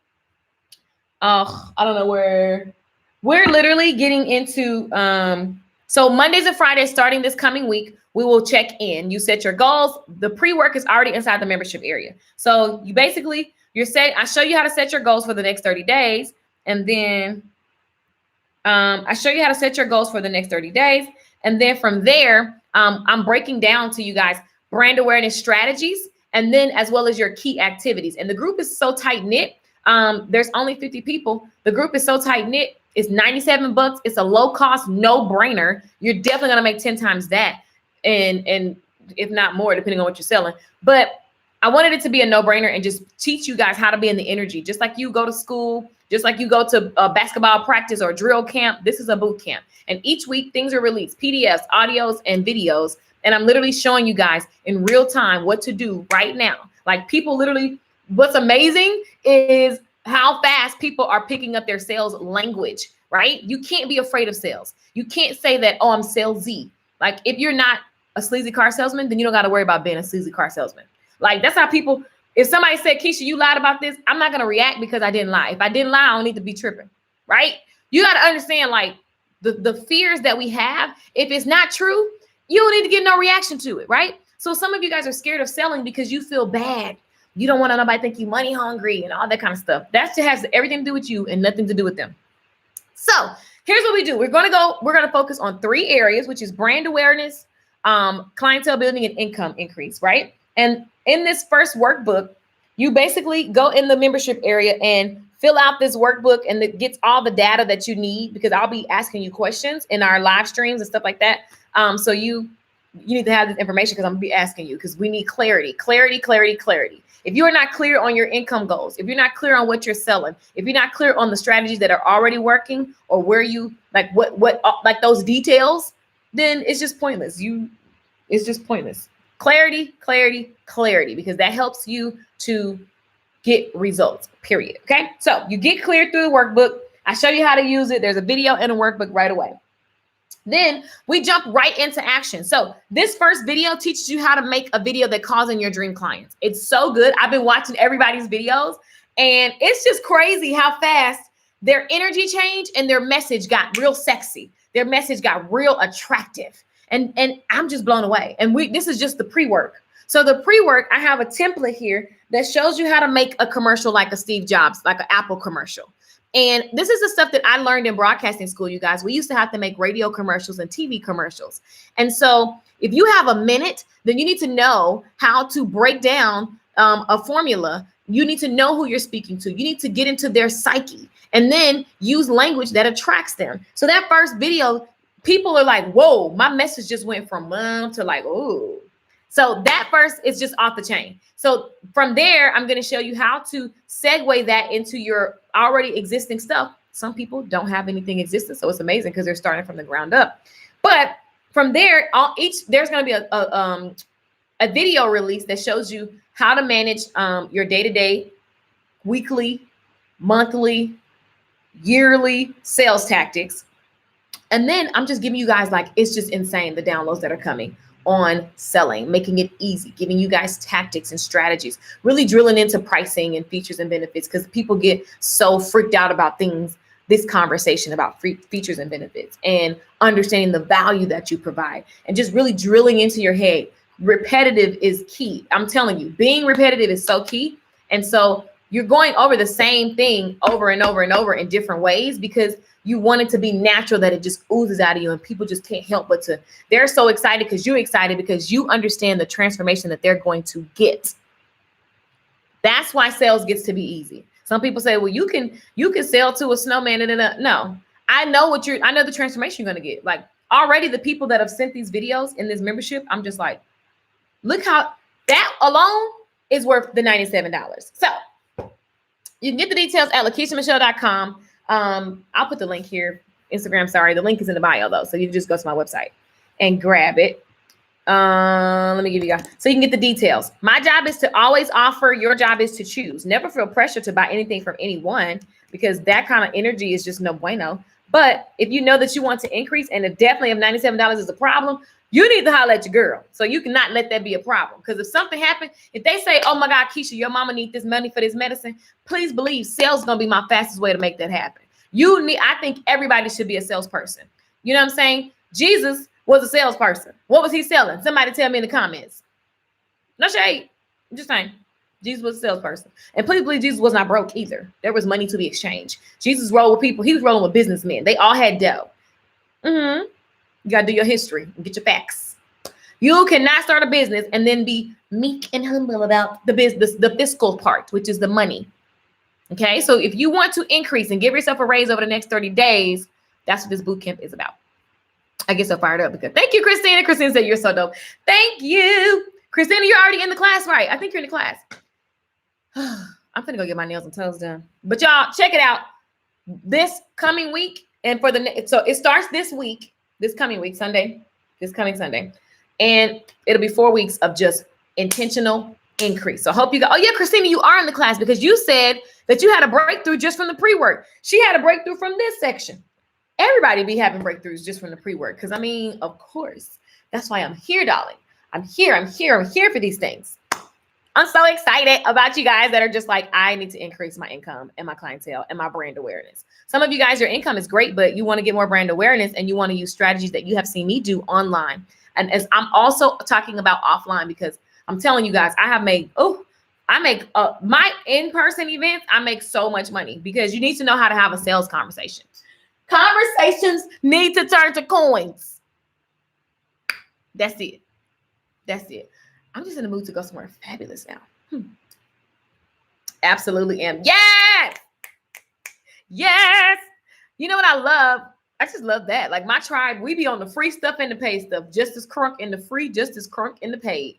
I don't know where we're literally getting into. So Mondays and Fridays, starting this coming week, we will check in. You set your goals. The pre-work is already inside the membership area. So you basically, I show you how to set your goals for the next 30 days. And then I show you how to set your goals for the next 30 days. And then from there, I'm breaking down to you guys brand awareness strategies, and then as well as your key activities. And the group is so tight knit. There's only 50 people. The group is so tight knit. It's $97. It's a low cost, no brainer. You're definitely gonna make 10 times that, and if not more, depending on what you're selling. But I wanted it to be a no-brainer and just teach you guys how to be in the energy. Just like you go to school, just like you go to a basketball practice or drill camp, this is a boot camp. And each week things are released, PDFs, audios, and videos. And I'm literally showing you guys in real time what to do right now. Like people literally, what's amazing is how fast people are picking up their sales language, right? You can't be afraid of sales. You can't say that, oh, I'm salesy. Like if you're not a sleazy car salesman, then you don't got to worry about being a sleazy car salesman. Like that's how people, if somebody said, Keisha, you lied about this, I'm not going to react because I didn't lie. If I didn't lie, I don't need to be tripping, right? You got to understand like the fears that we have. If it's not true, you don't need to get no reaction to it, right? So some of you guys are scared of selling because you feel bad. You don't want nobody to think you money hungry and all that kind of stuff. That just has everything to do with you and nothing to do with them. So here's what we do. We're going to focus on 3 areas, which is brand awareness, clientele building, and income increase, right? And in this first workbook, you basically go in the membership area and fill out this workbook, and it gets all the data that you need, because I'll be asking you questions in our live streams and stuff like that. So you need to have this information because I'm gonna be asking you, because we need clarity. If you are not clear on your income goals, if you're not clear on what you're selling, if you're not clear on the strategies that are already working, or where you like what like those details, then it's just pointless. It's just pointless. Clarity, because that helps you to get results, period. Okay. So you get clear through the workbook. I show you how to use it. There's a video and a workbook right away. Then we jump right into action. So this first video teaches you how to make a video that calls in your dream clients. It's so good. I've been watching everybody's videos, and it's just crazy how fast their energy changed and their message got real sexy. Their message got real attractive. And I'm just blown away. And this is just the pre-work. So the pre-work, I have a template here that shows you how to make a commercial like a Steve Jobs, like an Apple commercial. And this is the stuff that I learned in broadcasting school, you guys. We used to have to make radio commercials and TV commercials. And so if you have a minute, then you need to know how to break down a formula. You need to know who you're speaking to. You need to get into their psyche and then use language that attracts them. So that first video, people are like, whoa, my message just went from to like, oh. So that first is just off the chain. So from there, I'm going to show you how to segue that into your already existing stuff. Some people don't have anything existing, so it's amazing because they're starting from the ground up. But from there, there's going to be a video release that shows you how to manage your day-to-day, weekly, monthly, yearly sales tactics. And then I'm just giving you guys, like, it's just insane, the downloads that are coming on selling, making it easy, giving you guys tactics and strategies, really drilling into pricing and features and benefits, because people get so freaked out about things, this conversation about features and benefits, and understanding the value that you provide, and just really drilling into your head. Repetitive is key. I'm telling you, being repetitive is so key. And so you're going over the same thing over and over and over in different ways, because you want it to be natural, that it just oozes out of you, and people just can't help but they're so excited because you're excited, because you understand the transformation that they're going to get. That's why sales gets to be easy. Some people say, well, you can sell to a snowman. No, I know the transformation you're going to get. Like already the people that have sent these videos in this membership, I'm just like, look how that alone is worth the $97. So you can get the details at lakeishamichelle.com. I'll put the link here. Instagram, sorry. The link is in the bio though. So you just go to my website and grab it. Let me give you guys, so you can get the details. My job is to always offer. Your job is to choose. Never feel pressure to buy anything from anyone, because that kind of energy is just no bueno. But if you know that you want to increase, and if definitely if $97 is a problem, you need to holler at your girl. So you cannot let that be a problem. Because if something happens, if they say, oh my God, Keisha, your mama needs this money for this medicine, please believe sales is going to be my fastest way to make that happen. I think everybody should be a salesperson. You know what I'm saying? Jesus was a salesperson. What was he selling? Somebody tell me in the comments. No shade. I'm just saying. Jesus was a salesperson. And please believe Jesus was not broke either. There was money to be exchanged. Jesus rolled with people. He was rolling with businessmen. They all had dough. You got to do your history and get your facts. You cannot start a business and then be meek and humble about the business, the fiscal part, which is the money. Okay, so if you want to increase and give yourself a raise over the next 30 days, that's what this boot camp is about. I get so fired up because thank you, Christina. Christina said you're so dope. Thank you. Christina, you're already in the class, right? I think you're in the class. I'm gonna go get my nails and toes done. But y'all, check it out. This coming week, and so it starts this week, this coming week, Sunday, this coming Sunday. And it'll be 4 weeks of just intentional increase. So I hope you got, oh yeah, Christina, you are in the class because you said that you had a breakthrough just from the pre-work. She had a breakthrough from this section. Everybody be having breakthroughs just from the pre-work. Because I mean, of course, that's why I'm here, darling. I'm here for these things. I'm so excited about you guys that are just like, I need to increase my income and my clientele and my brand awareness. Some of you guys, your income is great, but you want to get more brand awareness and you want to use strategies that you have seen me do online. And as I'm also talking about offline, because I'm telling you guys, I make my in-person events, I make so much money because you need to know how to have a sales conversation. Conversations need to turn to coins. That's it. I'm just in the mood to go somewhere fabulous now. Absolutely am. Yes. You know what I love? I just love that. Like my tribe, we be on the free stuff and the paid stuff. Just as crunk in the free, just as crunk in the paid.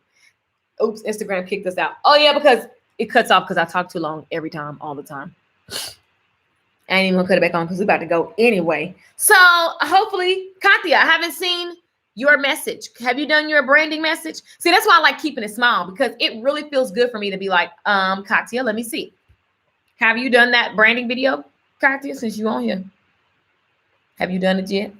Oops, Instagram kicked us out. Oh yeah, because it cuts off because I talk too long every time, all the time. I ain't even gonna cut it back on because we're about to go anyway. So hopefully, Katya, I haven't seen your message. Have you done your branding message? See, that's why I like keeping it small because it really feels good for me to be like, Katya, let me see. Have you done that branding video, Katya, since you on here? Have you done it yet?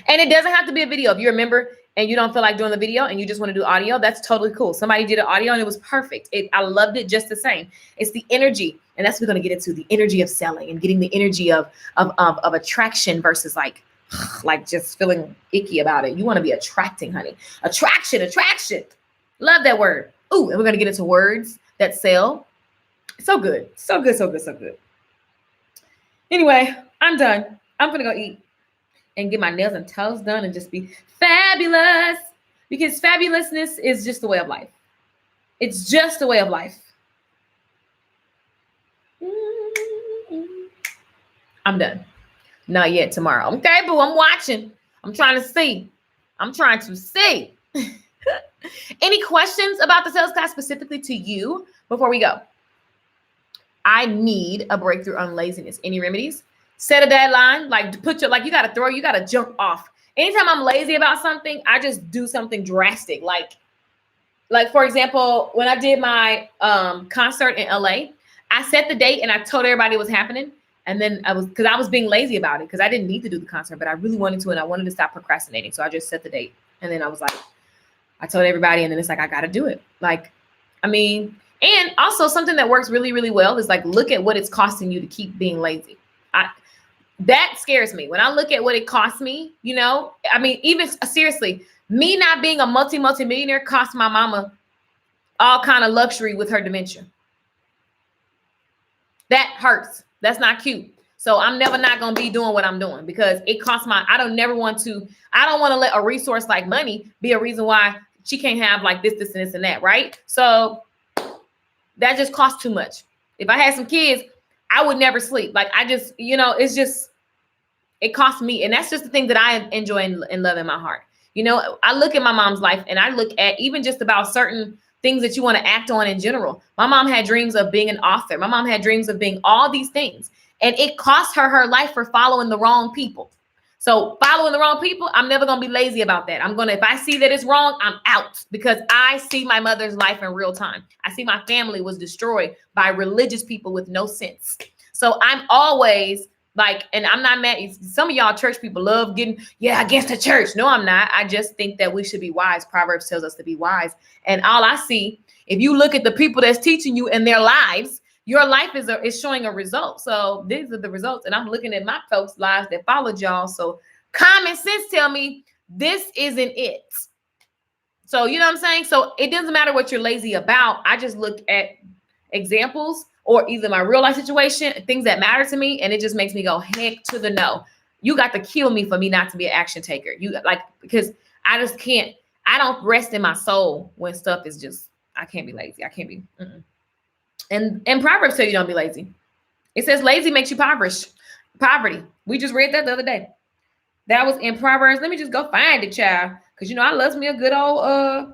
And it doesn't have to be a video. If you're a member and you don't feel like doing the video and you just want to do audio, that's totally cool. Somebody did an audio and it was perfect. I loved it just the same. It's the energy. And that's what we're going to get into, the energy of selling and getting the energy of attraction versus like just feeling icky about it. You want to be attracting, honey. Attraction. Love that word. Ooh, and we're going to get into words that sell. So good. Anyway, I'm done. I'm going to go eat and get my nails and toes done and just be fabulous because fabulousness is just a way of life. It's just a way of life. I'm done. Not yet tomorrow. Okay, but I'm watching. I'm trying to see. Any questions about the sales class specifically to you before we go? I need a breakthrough on laziness. Any remedies? Set a deadline. You got to jump off. Anytime I'm lazy about something, I just do something drastic. Like for example, when I did my concert in LA, I set the date and I told everybody it was happening. And then I was being lazy about it because I didn't need to do the concert, but I really wanted to, and I wanted to stop procrastinating. So I just set the date. And then I was like, I told everybody, and then it's like, I got to do it. And also something that works really, really well is like, look at what it's costing you to keep being lazy. That scares me. When I look at what it costs me, even seriously, me not being a multi-millionaire cost my mama all kind of luxury with her dementia. That hurts. That's not cute. So I'm never not going to be doing what I'm doing because it costs I don't want to let a resource like money be a reason why she can't have like this, and this, and that. Right. So that just costs too much. If I had some kids, I would never sleep. It costs me. And that's just the thing that I enjoy and love in my heart. I look at my mom's life and I look at even just about certain things that you want to act on in general. My mom had dreams of being an author. My mom had dreams of being all these things. And it cost her life for following the wrong people. So following the wrong people, I'm never going to be lazy about that. if I see that it's wrong, I'm out because I see my mother's life in real time. I see my family was destroyed by religious people with no sense. So I'm always and I'm not mad. Some of y'all church people love getting, against the church. No, I'm not. I just think that we should be wise. Proverbs tells us to be wise. And all I see, if you look at the people that's teaching you in their lives, your life is showing a result. So these are the results. And I'm looking at my folks' lives that followed y'all. So common sense tell me this isn't it. So you know what I'm saying? So it doesn't matter what you're lazy about. I just look at examples or either my real life situation, things that matter to me, and it just makes me go heck to the no. You got to kill me for me not to be an action taker. Because I just can't. I don't rest in my soul when stuff is just. I can't be lazy. I can't be. And Proverbs tell you don't be lazy. It says lazy makes you poverty. We just read that the other day. That was in Proverbs. Let me just go find it, child. Because I loves me a good old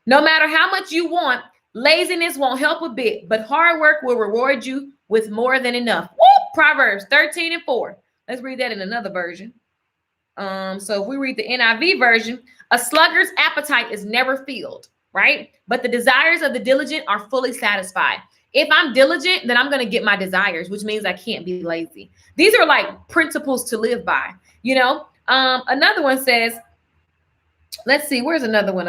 no matter how much you want, laziness won't help a bit, but hard work will reward you with more than enough. Woo! Proverbs 13:4. Let's read that in another version. So if we read the NIV version, a sluggard's appetite is never filled, right? But the desires of the diligent are fully satisfied. If I'm diligent, then I'm going to get my desires, which means I can't be lazy. These are like principles to live by, Another one says, let's see, where's another one?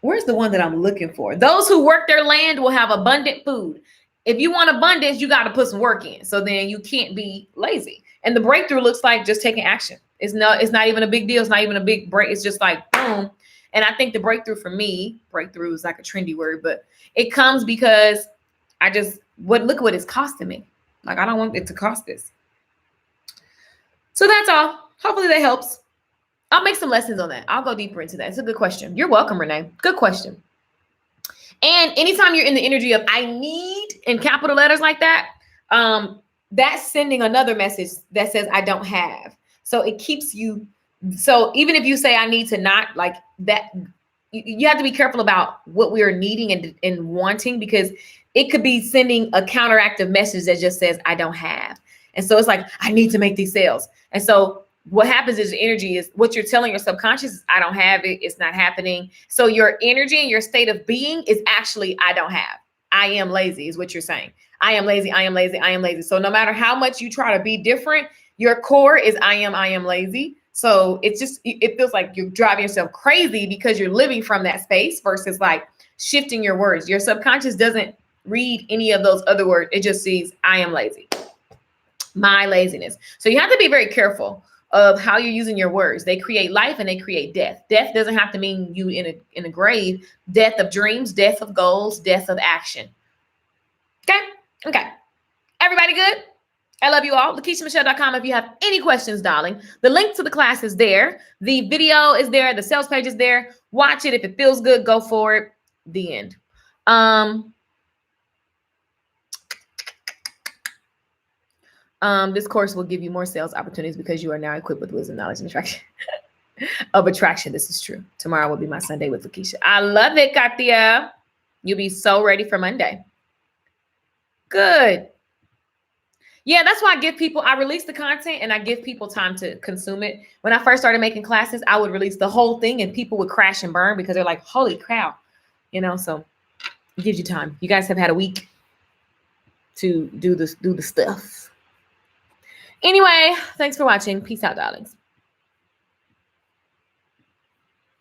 Where's the one that I'm looking for? Those who work their land will have abundant food. If you want abundance, you got to put some work in. So then you can't be lazy. And the breakthrough looks like just taking action. It's not even a big deal. It's not even a big break. It's just like, boom. And I think the breakthrough for me, breakthrough is like a trendy word, but it comes because look what it's costing me. Like, I don't want it to cost this. So that's all. Hopefully that helps. I'll make some lessons on that. I'll go deeper into that. It's a good question. You're welcome, Renee. Good question. And anytime you're in the energy of I need in capital letters like that, that's sending another message that says I don't have. So it keeps you. So even if you say I need to not like that, you have to be careful about what we are needing and wanting, because it could be sending a counteractive message that just says I don't have. And so it's like, I need to make these sales. And so what happens is the energy is what you're telling your subconscious is I don't have it. It's not happening. So your energy and your state of being is actually, I don't have. I am lazy is what you're saying. I am lazy. I am lazy. I am lazy. So no matter how much you try to be different, your core is I am lazy. So it feels like you're driving yourself crazy because you're living from that space versus like shifting your words. Your subconscious doesn't read any of those other words. It just sees I am lazy. My laziness. So you have to be very careful of how you're using your words. They create life and they create death. Death doesn't have to mean you in a grave. Death of dreams, death of goals, death of action. Okay. Everybody good? I love you all. LakeishaMichelle.com if you have any questions, darling. The link to the class is there. The video is there. The sales page is there. Watch it. If it feels good, go for it. The end. This course will give you more sales opportunities because you are now equipped with wisdom, knowledge, and attraction. Of attraction. This is true. Tomorrow will be my Sunday with Lakeisha. I love it, Katia. You'll be so ready for Monday. Good. Yeah, that's why I release the content and I give people time to consume it. When I first started making classes, I would release the whole thing and people would crash and burn because they're like, holy cow, so it gives you time. You guys have had a week to do the stuff. Anyway, thanks for watching. Peace out, darlings.